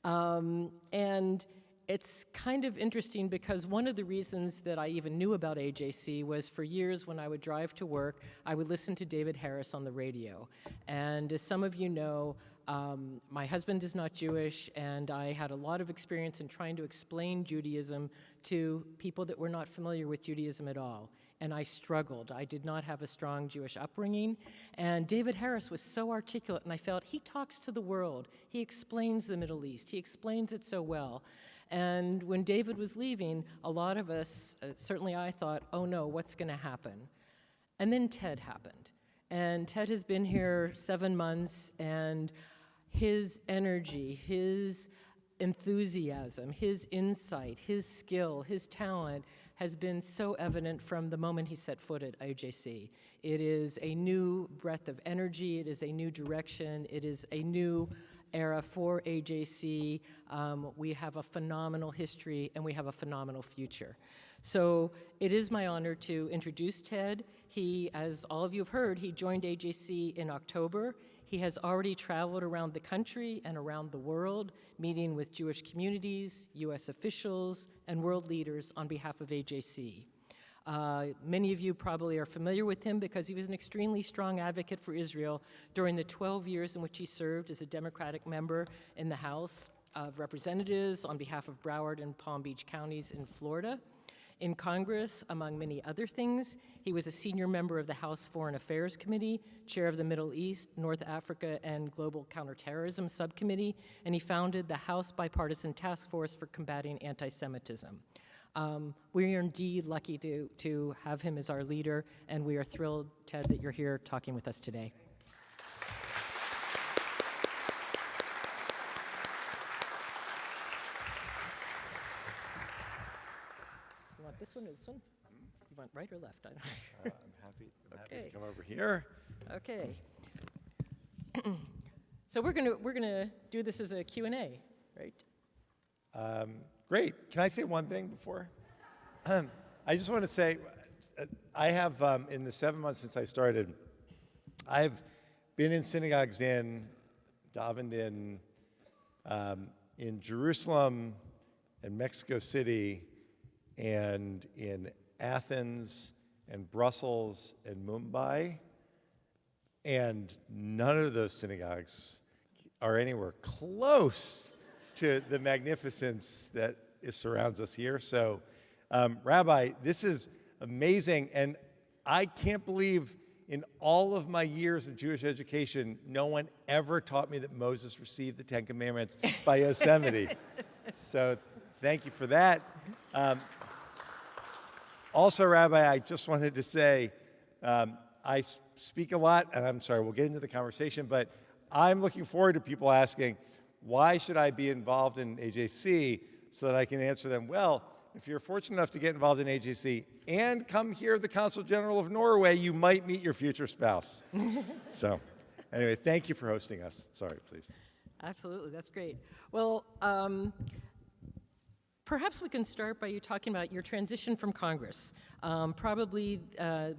And it's kind of interesting because one of the reasons that I even knew about AJC was for years when I would drive to work, I would listen to David Harris on the radio. And as some of you know, my husband is not Jewish, and I had a lot of experience in trying to explain Judaism to people that were not familiar with Judaism at all. And I struggled. I did not have a strong Jewish upbringing. And David Harris was so articulate, and I felt he talks to the world. He explains the Middle East. He explains it so well. And when David was leaving, a lot of us, certainly I thought, oh no, what's going to happen? And then Ted happened. And Ted has been here 7 months, and his energy, his enthusiasm, his insight, his skill, his talent has been so evident from the moment he set foot at AJC. It is a new breath of energy, it is a new direction, it is a new era for AJC. We have a phenomenal history and we have a phenomenal future. So it is my honor to introduce Ted. He, as all of you have heard, he joined AJC in October. He has already traveled around the country and around the world, meeting with Jewish communities, US officials, and world leaders on behalf of AJC. Many of you probably are familiar with him because he was an extremely strong advocate for Israel during the 12 years in which he served as a Democratic member in the House of Representatives on behalf of Broward and Palm Beach counties in Florida. In Congress, among many other things, he was a senior member of the House Foreign Affairs Committee, chair of the Middle East, North Africa, and Global Counterterrorism Subcommittee, and he founded the House Bipartisan Task Force for Combating Anti-Semitism. We are indeed lucky to have him as our leader, and we are thrilled, Ted, that you're here talking with us today. You want this one or this one? You want right or left? I don't I'm happy Okay. to come over here. Okay. So we're gonna do this as a Q&A, right? Great. Can I say one thing before? I just want to say, I have, in the 7 months since I started, I've been in synagogues davened in Jerusalem and Mexico City and in Athens and Brussels and Mumbai, and none of those synagogues are anywhere close to the magnificence that surrounds us here. So, Rabbi, this is amazing, and I can't believe in all of my years of Jewish education, no one ever taught me that Moses received the Ten Commandments by Yosemite. So thank you for that. Also, Rabbi, I just wanted to say, I speak a lot, and I'm sorry, we'll get into the conversation, but I'm looking forward to people asking, why should I be involved in AJC, so that I can answer them, well, if you're fortunate enough to get involved in AJC and come hear the Consul General of Norway, you might meet your future spouse. So anyway, thank you for hosting us. Sorry, please. Absolutely, that's great. Well, perhaps we can start by you talking about your transition from Congress. Probably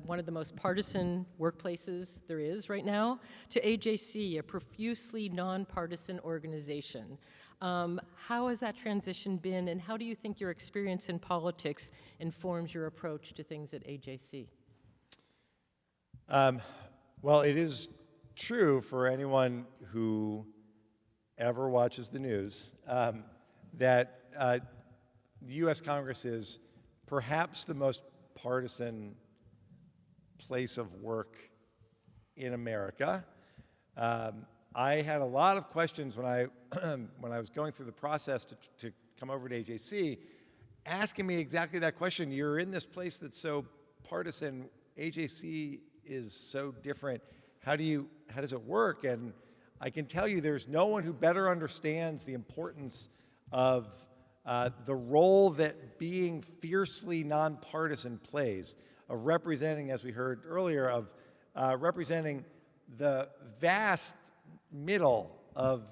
one of the most partisan workplaces there is right now, to AJC, a profusely nonpartisan organization. How has that transition been, and how do you think your experience in politics informs your approach to things at AJC? Well, it is true for anyone who ever watches the news that the U.S. Congress is perhaps the most partisan place of work in America. I had a lot of questions when I was going through the process to come over to AJC, asking me exactly that question. You're in this place that's so partisan. AJC is so different. How does it work? And I can tell you, there's no one who better understands the importance of the role that being fiercely nonpartisan plays, of representing, as we heard earlier, of representing the vast middle of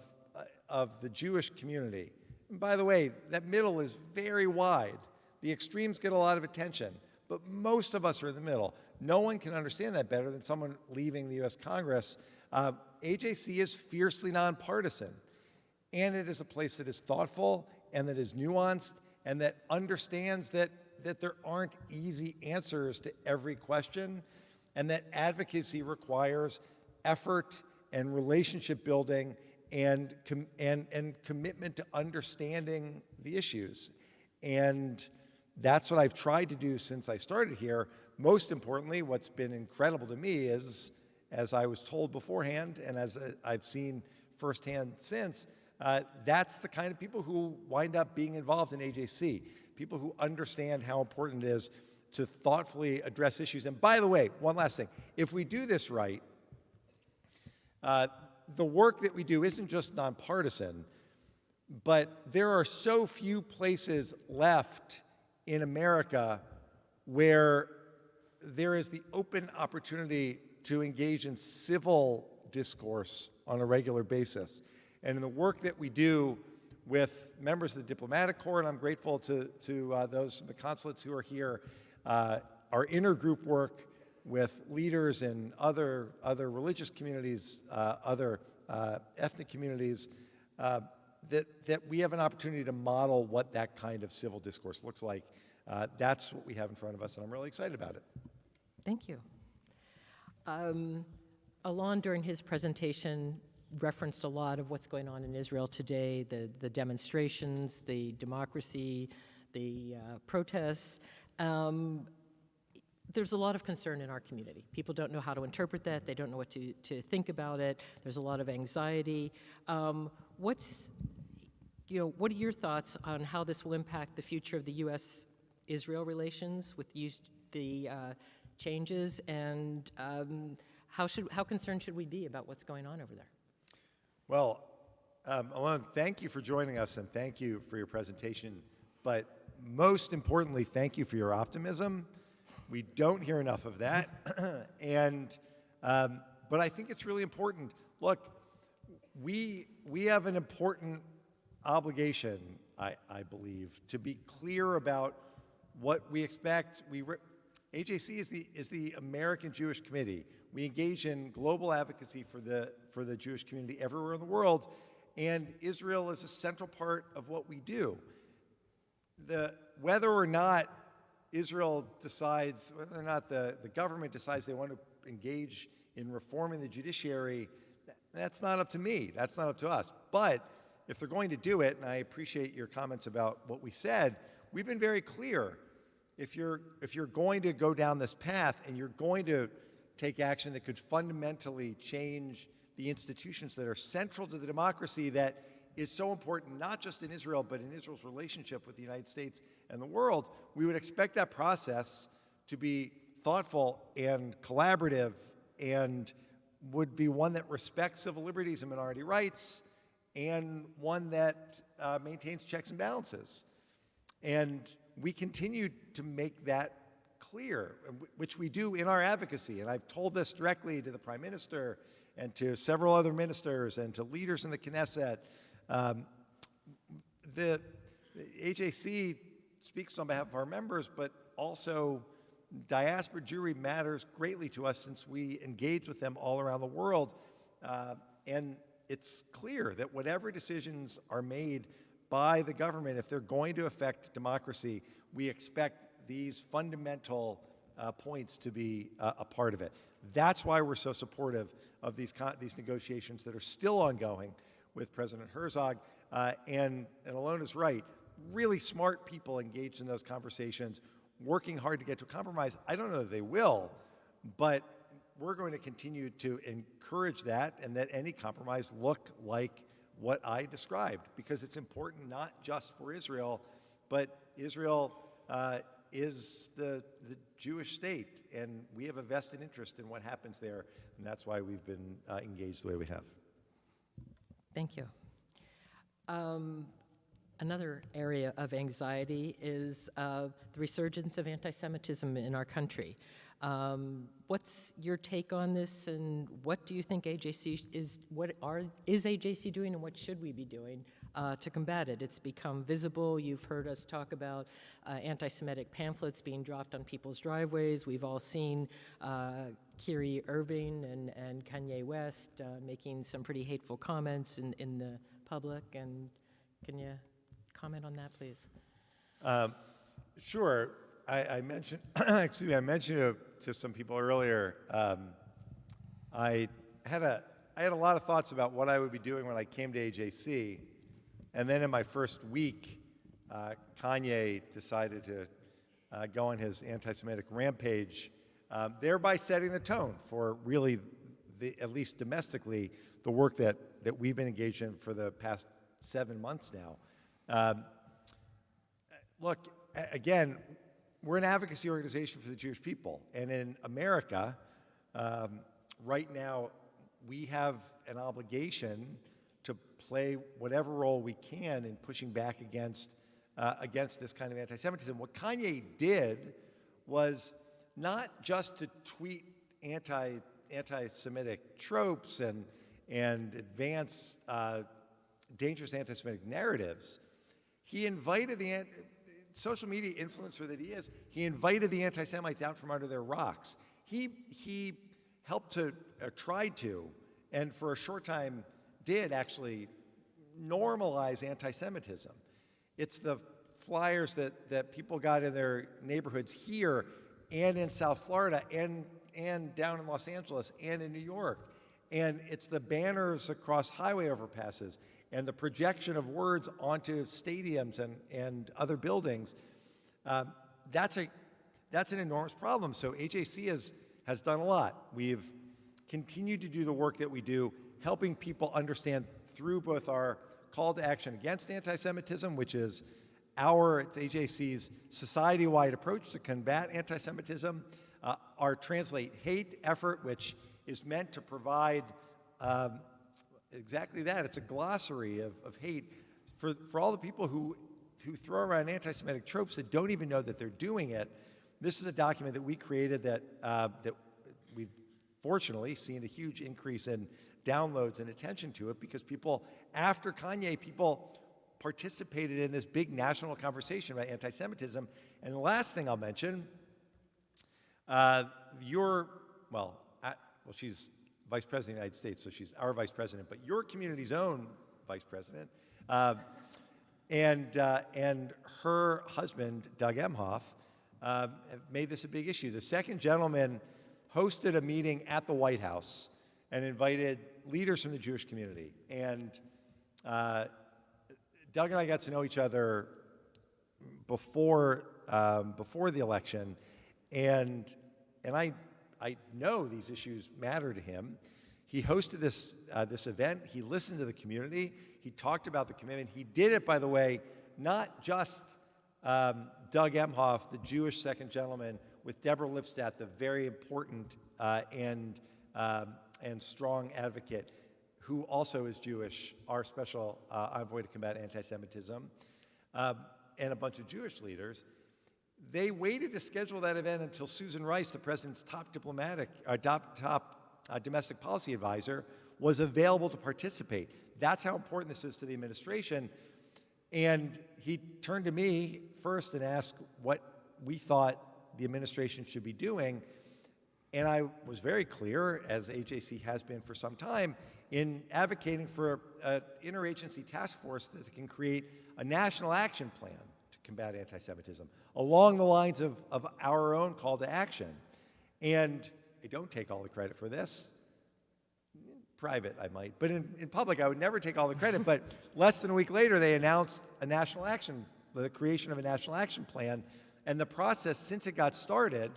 the Jewish community. And by the way, that middle is very wide. The extremes get a lot of attention, but most of us are in the middle. No one can understand that better than someone leaving the U.S. Congress. AJC is fiercely nonpartisan, and it is a place that is thoughtful and that is nuanced and that understands that there aren't easy answers to every question, and that advocacy requires effort and relationship building and commitment to understanding the issues. And that's what I've tried to do since I started here. Most importantly, what's been incredible to me is, as I was told beforehand and as I've seen firsthand since, that's the kind of people who wind up being involved in AJC, people who understand how important it is to thoughtfully address issues. And by the way, one last thing, if we do this right, the work that we do isn't just nonpartisan, But there are so few places left in America where there is the open opportunity to engage in civil discourse on a regular basis. And in the work that we do with members of the diplomatic corps, and I'm grateful to those from the consulates who are here, our intergroup work with leaders in other religious communities, other ethnic communities, that we have an opportunity to model what that kind of civil discourse looks like. That's what we have in front of us, and I'm really excited about it. Thank you. Alon, during his presentation, referenced a lot of what's going on in Israel today, the demonstrations, the democracy, the protests. There's a lot of concern in our community. People don't know how to interpret that. They don't know what to think about it. There's a lot of anxiety. What are your thoughts on how this will impact the future of the U.S.-Israel relations with the changes, and how concerned should we be about what's going on over there? Well, Alon, thank you for joining us, and thank you for your presentation. But most importantly, thank you for your optimism. We don't hear enough of that. But I think it's really important. Look, we have an important obligation, I believe, to be clear about what we expect. AJC is the American Jewish Committee. We engage in global advocacy for the Jewish community everywhere in the world, and Israel is a central part of what we do. Whether or not Israel decides, whether or not the government decides they want to engage in reforming the judiciary, that's not up to me. That's not up to us. But if they're going to do it, and I appreciate your comments about what we said, we've been very clear. If you're going to go down this path and you're going to take action that could fundamentally change the institutions that are central to the democracy that is so important, not just in Israel, but in Israel's relationship with the United States and the world, we would expect that process to be thoughtful and collaborative and would be one that respects civil liberties and minority rights and one that maintains checks and balances. And we continue to make that clear, which we do in our advocacy. And I've told this directly to the Prime Minister and to several other ministers and to leaders in the Knesset. The AJC speaks on behalf of our members, but also diaspora Jewry matters greatly to us since we engage with them all around the world. And it's clear that whatever decisions are made by the government, if they're going to affect democracy, we expect these fundamental points to be a part of it. That's why we're so supportive of these negotiations that are still ongoing with President Herzog. And Alon is right. Really smart people engaged in those conversations, working hard to get to a compromise. I don't know that they will, but we're going to continue to encourage that and that any compromise look like what I described, because it's important not just for Israel, but Israel is the Jewish state, and we have a vested interest in what happens there, and that's why we've been engaged the way we have. Thank you. Another area of anxiety is the resurgence of anti-Semitism in our country. What's your take on this, and what do you think AJC is AJC doing, and what should we be doing to combat it? It's become visible. You've heard us talk about anti-Semitic pamphlets being dropped on people's driveways. We've all seen Kyrie Irving and Kanye West making some pretty hateful comments in the public. And can you comment on that, please? Sure. I mentioned, excuse me, I mentioned it to some people earlier. I had a lot of thoughts about what I would be doing when I came to AJC, and then in my first week, Kanye decided to go on his anti-Semitic rampage, thereby setting the tone for really, at least domestically, the work that we've been engaged in for the past 7 months now. Look, again, we're an advocacy organization for the Jewish people, and in America, right now, we have an obligation to play whatever role we can in pushing back against this kind of anti-Semitism. What Kanye did was not just to tweet anti-Semitic tropes and advance dangerous anti-Semitic narratives. He invited the social media influencer that he is. He invited the anti-Semites out from under their rocks. He helped to, or tried to, and for a short time did actually normalize anti-Semitism. It's the flyers that people got in their neighborhoods here and in South Florida and down in Los Angeles and in New York. And it's the banners across highway overpasses and the projection of words onto stadiums and other buildings. That's an enormous problem. So AJC has done a lot. We've continued to do the work that we do, helping people understand through both our call to action against anti-Semitism, which is it's AJC's society-wide approach to combat anti-Semitism, our Translate Hate effort, which is meant to provide exactly that. It's a glossary of hate for all the people who throw around anti-Semitic tropes that don't even know that they're doing it. This is a document that we created that we've fortunately seen a huge increase in downloads and attention to it because after Kanye, people participated in this big national conversation about anti-Semitism. And the last thing I'll mention, she's Vice President of the United States, so she's our Vice President, but your community's own Vice President, and her husband, Doug Emhoff, have made this a big issue. The second gentleman hosted a meeting at the White House and invited leaders from the Jewish community. And Doug and I got to know each other before the election, and I know these issues matter to him. He hosted this event. He listened to the community. He talked about the commitment. He did it, by the way, not just Doug Emhoff, the Jewish second gentleman, with Deborah Lipstadt, the very important and strong advocate, who also is Jewish, our special envoy to combat anti-Semitism, and a bunch of Jewish leaders. They waited to schedule that event until Susan Rice, the president's top domestic policy advisor, was available to participate. That's how important this is to the administration. And he turned to me first and asked what we thought the administration should be doing. And I was very clear, as AJC has been for some time, in advocating for an interagency task force that can create a national action plan to combat anti-Semitism along the lines of our own call to action. And I don't take all the credit for this. In private, I might. But in public, I would never take all the credit. But less than a week later, they announced the creation of a national action plan. And the process, since it got started,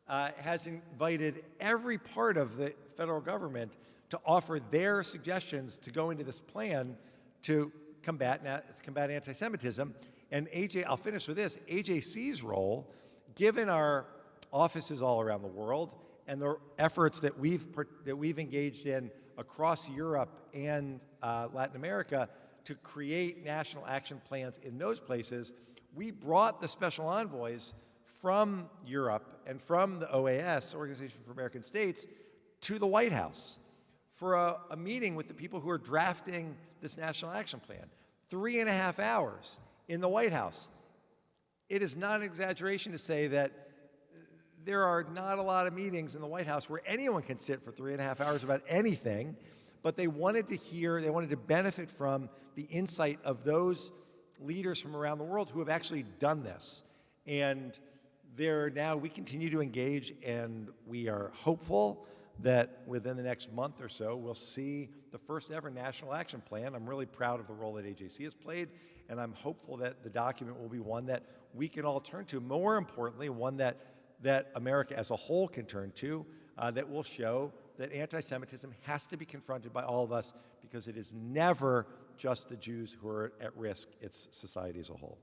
has invited every part of the federal government to offer their suggestions to go into this plan to combat anti-Semitism. And I'll finish with this. AJC's role, given our offices all around the world and the efforts that we've engaged in across Europe and Latin America to create national action plans in those places, we brought the special envoys from Europe and from the OAS, Organization for American States, to the White House for a meeting with the people who are drafting this national action plan. 3.5 hours in the White House. It is not an exaggeration to say that there are not a lot of meetings in the White House where anyone can sit for 3.5 hours about anything, but they wanted to benefit from the insight of those leaders from around the world who have actually done this. And we continue to engage, and we are hopeful that within the next month or so, we'll see the first ever national action plan. I'm really proud of the role that AJC has played, and I'm hopeful that the document will be one that we can all turn to. More importantly, one that America as a whole can turn to, that will show that anti-Semitism has to be confronted by all of us, because it is never just the Jews who are at risk, it's society as a whole.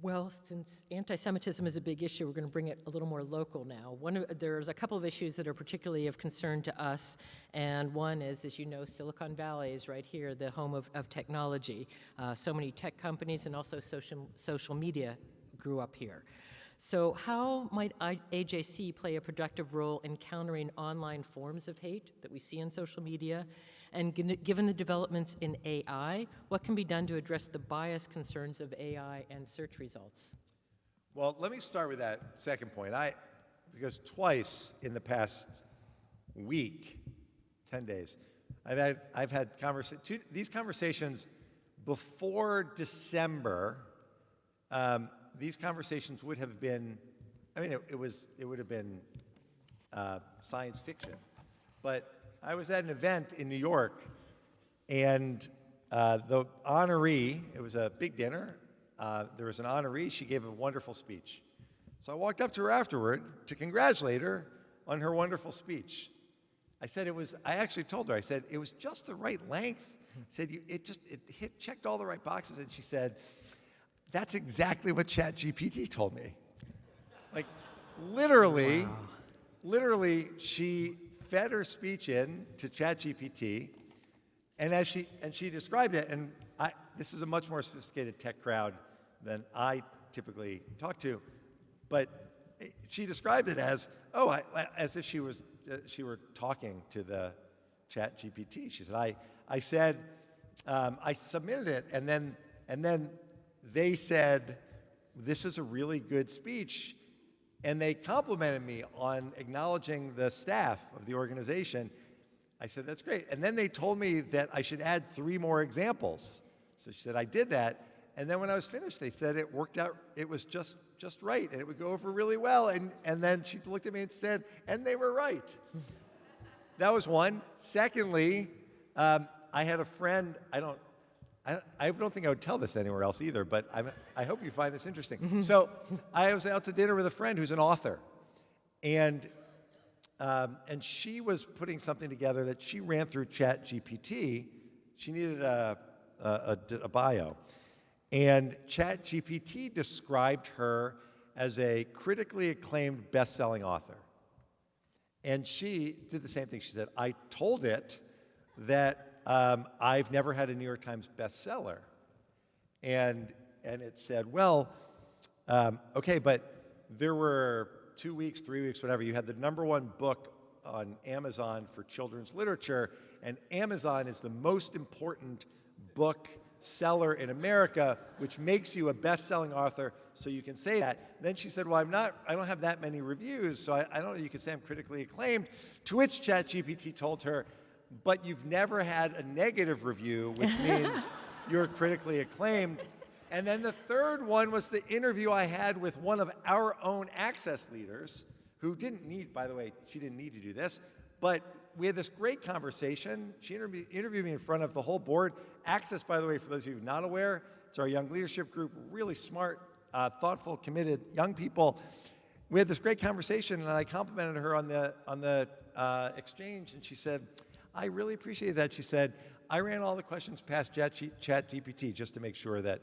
Well, since anti-Semitism is a big issue, we're going to bring it a little more local now. There's a couple of issues that are particularly of concern to us, and one is, as you know, Silicon Valley is right here, the home of technology. So many tech companies and also social media grew up here. So how might AJC play a productive role in countering online forms of hate that we see on social media? And given the developments in AI, what can be done to address the bias concerns of AI and search results? Well, let me start with that second point. Because twice in the past week, 10 days, I've had these conversations before December. These conversations would have been, it would have been science fiction. But I was at an event in New York, and the honoree, it was a big dinner, there was an honoree, she gave a wonderful speech. So I walked up to her afterward to congratulate her on her wonderful speech. I actually told her, I said, it was just the right length. I said, it checked all the right boxes, and she said, that's exactly what ChatGPT told me. Like, literally, she fed her speech in to ChatGPT, and she described it, and this is a much more sophisticated tech crowd than I typically talk to, but she described it as if she were talking to the ChatGPT. She said, I submitted it, and then they said, this is a really good speech. And they complimented me on acknowledging the staff of the organization. I said, that's great. And then they told me that I should add 3 more examples. So she said, I did that. And then when I was finished, they said it worked out, it was just right, and it would go over really well. And then she looked at me and said, and they were right. That was one. Secondly, I had a friend, I don't think I would tell this anywhere else either, but I hope you find this interesting. So I was out to dinner with a friend who's an author, and she was putting something together that she ran through ChatGPT. She needed a bio, and ChatGPT described her as a critically acclaimed best-selling author. And she did the same thing. She said, I told it that I've never had a New York Times bestseller. And it said, well, okay, but there were 2 weeks, 3 weeks, whatever. You had the #1 book on Amazon for children's literature, and Amazon is the most important book seller in America, which makes you a best-selling author, so you can say that. Then she said, well, I don't have that many reviews, so I don't know, you can say I'm critically acclaimed. To which ChatGPT told her, but you've never had a negative review, which means you're critically acclaimed. And then the third one was the interview I had with one of our own Access leaders, who didn't need, by the way, she didn't need to do this, but we had this great conversation. She interviewed me in front of the whole board. Access, by the way, for those of you not aware, it's our young leadership group, really smart, thoughtful, committed young people. We had this great conversation, and I complimented her on the exchange, and she said, I really appreciate that. She said, I ran all the questions past ChatGPT just to make sure that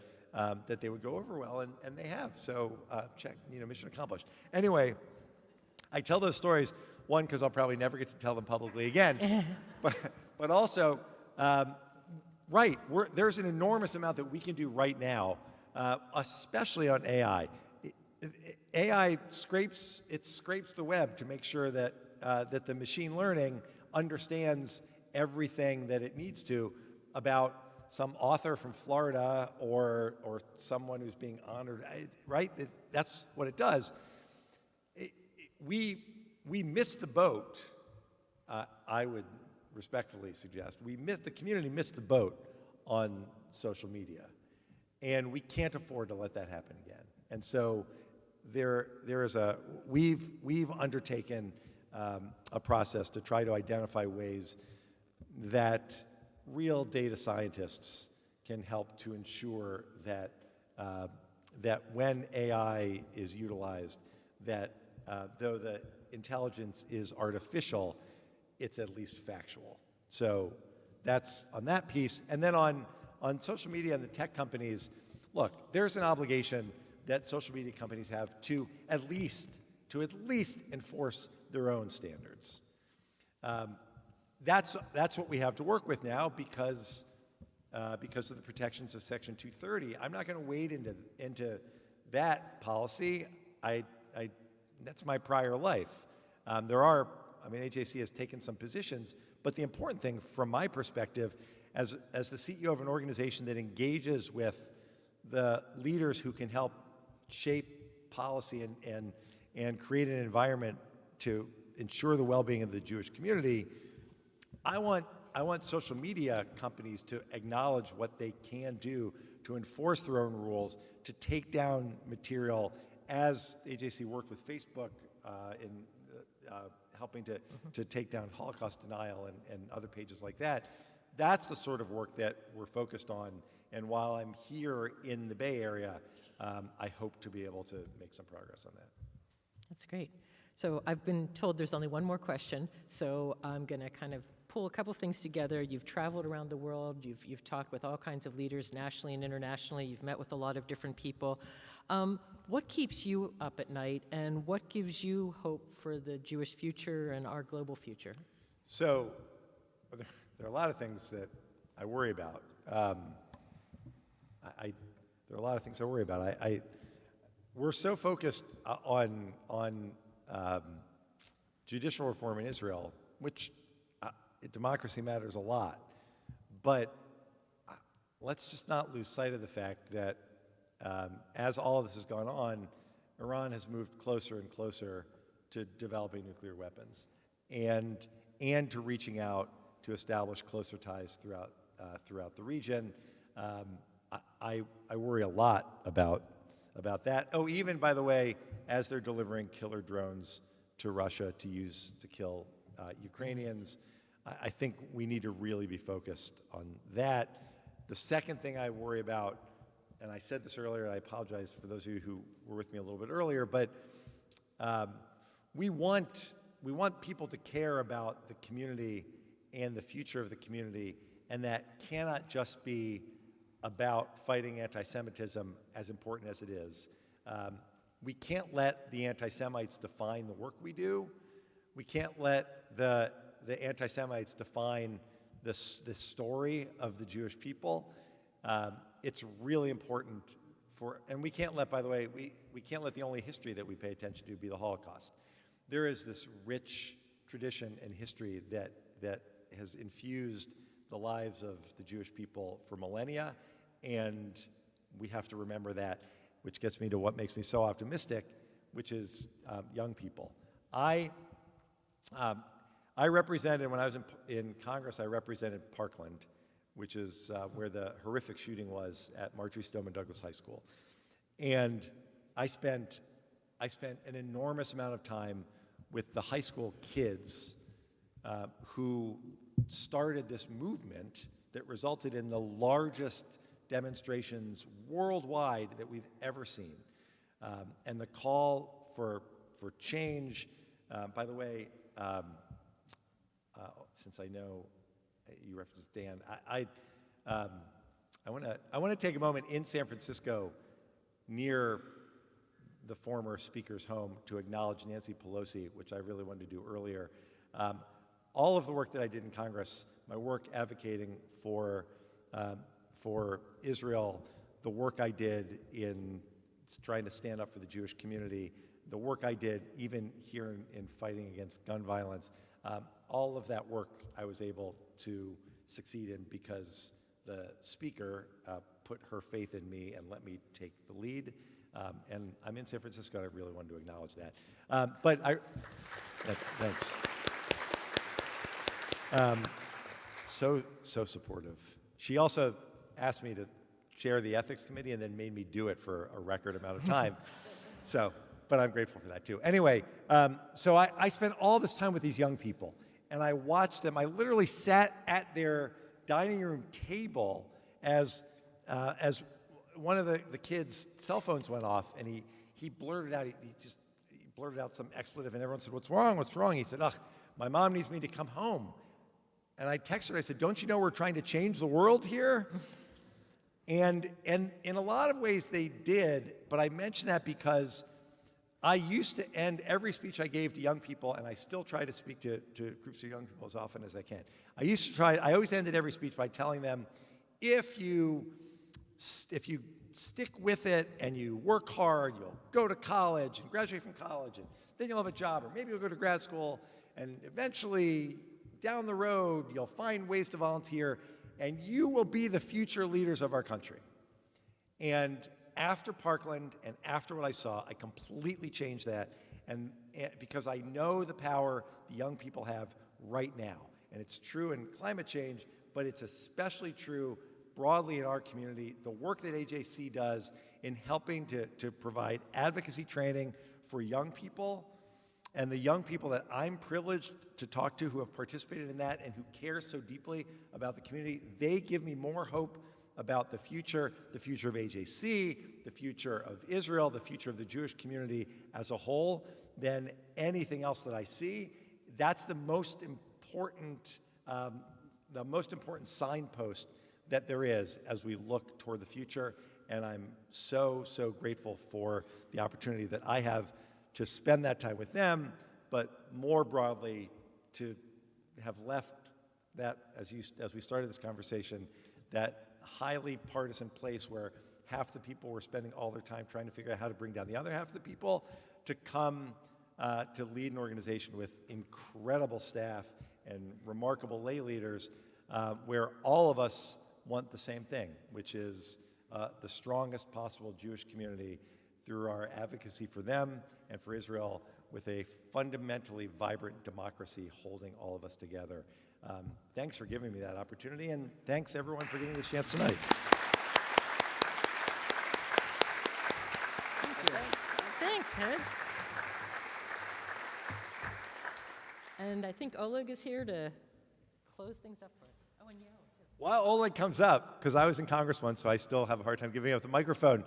they would go over well, and they have. So check, mission accomplished. Anyway, I tell those stories, one, because I'll probably never get to tell them publicly again, but also, there's an enormous amount that we can do right now, especially on AI. AI scrapes the web to make sure that the machine learning understands everything that it needs to about some author from Florida or someone who's being honored, right? That's what it does. We missed the boat. I would respectfully suggest the community missed the boat on social media, and we can't afford to let that happen again. And so we've undertaken a process to try to identify ways that real data scientists can help to ensure that that when AI is utilized, that though the intelligence is artificial, it's at least factual. So that's on that piece. And then on social media and the tech companies, look, there's an obligation that social media companies have to at least enforce their own standards. That's what we have to work with now because of the protections of Section 230. I'm not going to wade into that policy. That's my prior life. AJC has taken some positions, but the important thing from my perspective, as the CEO of an organization that engages with the leaders who can help shape policy and create an environment to ensure the well-being of the Jewish community, I want social media companies to acknowledge what they can do to enforce their own rules, to take down material, as AJC worked with Facebook in helping to take down Holocaust denial and other pages like that. That's the sort of work that we're focused on. And while I'm here in the Bay Area, I hope to be able to make some progress on that. That's great. So I've been told there's only one more question, so I'm going to kind of pull a couple things together. You've traveled around the world. You've talked with all kinds of leaders nationally and internationally. You've met with a lot of different people. What keeps you up at night, and what gives you hope for the Jewish future and our global future? So there are a lot of things that I worry about. There are a lot of things I worry about. We're so focused on judicial reform in Israel, which democracy matters a lot. But let's just not lose sight of the fact that as all of this has gone on, Iran has moved closer and closer to developing nuclear weapons and to reaching out to establish closer ties throughout the region. I worry a lot about that. Oh, even, by the way, as they're delivering killer drones to Russia to kill Ukrainians, I think we need to really be focused on that. The second thing I worry about, and I said this earlier, and I apologize for those of you who were with me a little bit earlier, but we want people to care about the community and the future of the community, and that cannot just be about fighting anti-Semitism, as important as it is. We can't let the anti-Semites define the work we do. We can't let the anti-Semites define the story of the Jewish people. It's really important and we can't let, by the way, we can't let the only history that we pay attention to be the Holocaust. There is this rich tradition and history that has infused the lives of the Jewish people for millennia, and we have to remember that, which gets me to what makes me so optimistic, which is young people. I represented, when I was in Congress, I represented Parkland, which is where the horrific shooting was at Marjorie Stoneman Douglas High School. And I spent an enormous amount of time with the high school kids who started this movement that resulted in the largest demonstrations worldwide that we've ever seen. And the call for change, by the way, since I know you referenced Dan, I want to take a moment in San Francisco near the former speaker's home to acknowledge Nancy Pelosi, which I really wanted to do earlier. All of the work that I did in Congress, my work advocating for Israel, the work I did in trying to stand up for the Jewish community, the work I did even here in fighting against gun violence, all of that work I was able to succeed in because the speaker put her faith in me and let me take the lead. And I'm in San Francisco, and I really wanted to acknowledge that. Thanks. So supportive. She also asked me to chair the ethics committee and then made me do it for a record amount of time. But I'm grateful for that too. Anyway, so I spent all this time with these young people, and I watched them. I literally sat at their dining room table as one of the kids' cell phones went off, and he blurted out, he blurted out some expletive, and everyone said, "What's wrong? What's wrong?" He said, "Ugh, my mom needs me to come home." And I texted her, I said, "Don't you know we're trying to change the world here?" And in a lot of ways they did, but I mention that because I used to end every speech I gave to young people, and I still try to speak to groups of young people as often as I can. I always ended every speech by telling them, if you stick with it and you work hard, you'll go to college and graduate from college, and then you'll have a job, or maybe you'll go to grad school, and eventually down the road you'll find ways to volunteer, and you will be the future leaders of our country. And after Parkland and after what I saw, I completely changed that, and because I know the power the young people have right now. And it's true in climate change, but it's especially true broadly in our community. The work that AJC does in helping to provide advocacy training for young people, and the young people that I'm privileged to talk to who have participated in that and who care so deeply about the community, they give me more hope about the future of AJC, the future of Israel, the future of the Jewish community as a whole than anything else that I see. That's the most important signpost that there is as we look toward the future. And I'm so, so grateful for the opportunity that I have to spend that time with them, but more broadly to have left that, as we started this conversation, that highly partisan place where half the people were spending all their time trying to figure out how to bring down the other half of the people, to come to lead an organization with incredible staff and remarkable lay leaders, where all of us want the same thing, which is the strongest possible Jewish community through our advocacy for them and for Israel, with a fundamentally vibrant democracy holding all of us together. Thanks for giving me that opportunity, and thanks everyone for giving me this chance tonight. Thanks, Ted. And I think Oleg is here to close things up for us. Oh, and Yael, too. While Oleg comes up, because I was in Congress once, so I still have a hard time giving up the microphone.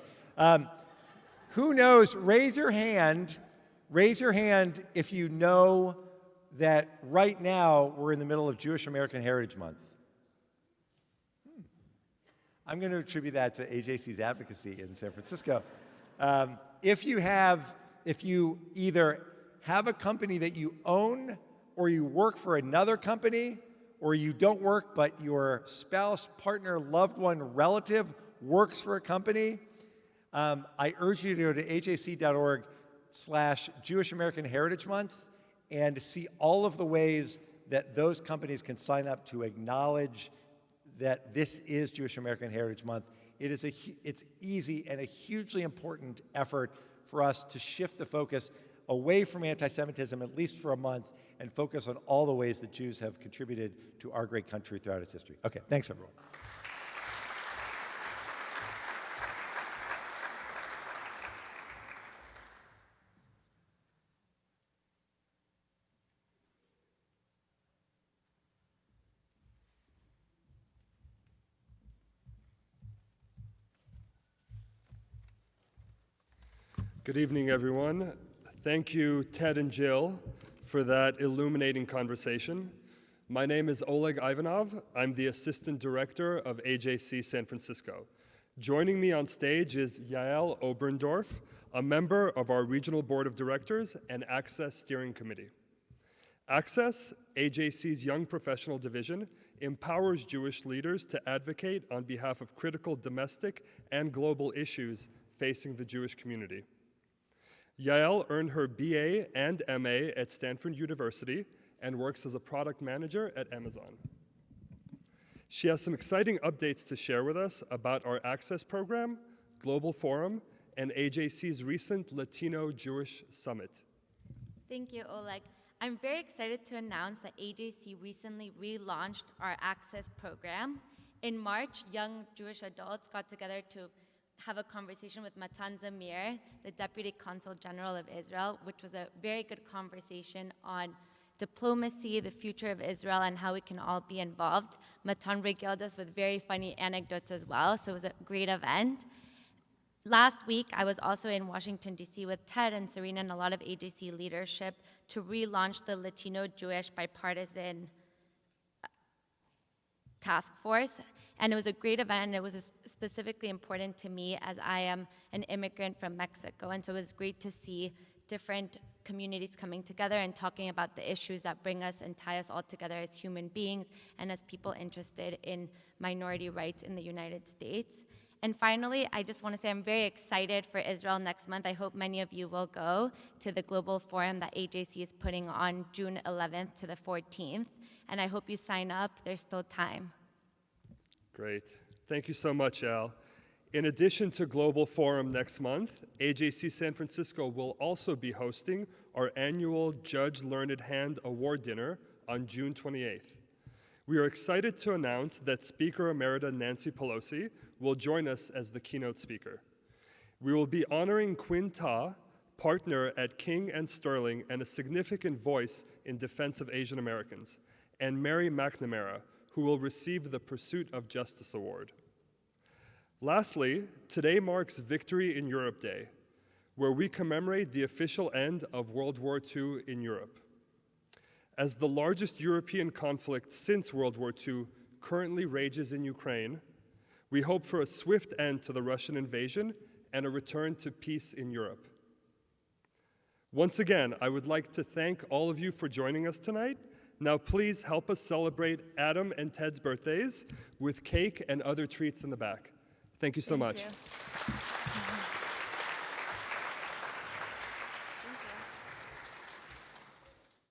Who knows? Raise your hand if you know that right now we're in the middle of Jewish American Heritage Month. I'm going to attribute that to AJC's advocacy in San Francisco. If you either have a company that you own, or you work for another company, or you don't work but your spouse, partner, loved one, relative works for a company, I urge you to go to ajc.org/Jewish American Heritage Month and see all of the ways that those companies can sign up to acknowledge that this is Jewish American Heritage Month. It's easy and a hugely important effort for us to shift the focus away from anti-Semitism, at least for a month, and focus on all the ways that Jews have contributed to our great country throughout its history. Okay, thanks everyone. Good evening, everyone. Thank you, Ted and Jill, for that illuminating conversation. My name is Oleg Ivanov. I'm the Assistant Director of AJC San Francisco. Joining me on stage is Yael Oberndorf, a member of our Regional Board of Directors and Access Steering Committee. Access, AJC's Young Professional Division, empowers Jewish leaders to advocate on behalf of critical domestic and global issues facing the Jewish community. Yael earned her BA and MA at Stanford University and works as a product manager at Amazon. She has some exciting updates to share with us about our Access program, Global Forum, and AJC's recent Latino Jewish Summit. Thank you, Oleg. I'm very excited to announce that AJC recently relaunched our Access program. In March, young Jewish adults got together to have a conversation with Matan Zamir, the Deputy Consul General of Israel, which was a very good conversation on diplomacy, the future of Israel, and how we can all be involved. Matan regaled us with very funny anecdotes as well, so it was a great event. Last week, I was also in Washington, D.C. with Ted and Serena and a lot of AJC leadership to relaunch the Latino Jewish Bipartisan Task Force. And it was a great event, and it was specifically important to me as I am an immigrant from Mexico. And so it was great to see different communities coming together and talking about the issues that bring us and tie us all together as human beings and as people interested in minority rights in the United States. And finally, I just want to say I'm very excited for Israel next month. I hope many of you will go to the global forum that AJC is putting on June 11th to the 14th. And I hope you sign up. There's still time. Great. Thank you so much, Al. In addition to Global Forum next month, AJC San Francisco will also be hosting our annual Judge Learned Hand Award Dinner on June 28th. We are excited to announce that Speaker Emerita Nancy Pelosi will join us as the keynote speaker. We will be honoring Quinn Ta, partner at King & Sterling and a significant voice in defense of Asian Americans, and Mary McNamara, who will receive the Pursuit of Justice Award. Lastly, today marks Victory in Europe Day, where we commemorate the official end of World War II in Europe. As the largest European conflict since World War II currently rages in Ukraine, we hope for a swift end to the Russian invasion and a return to peace in Europe. Once again, I would like to thank all of you for joining us tonight. Now please help us celebrate Adam and Ted's birthdays with cake and other treats in the back. Thank you so much. Thank you.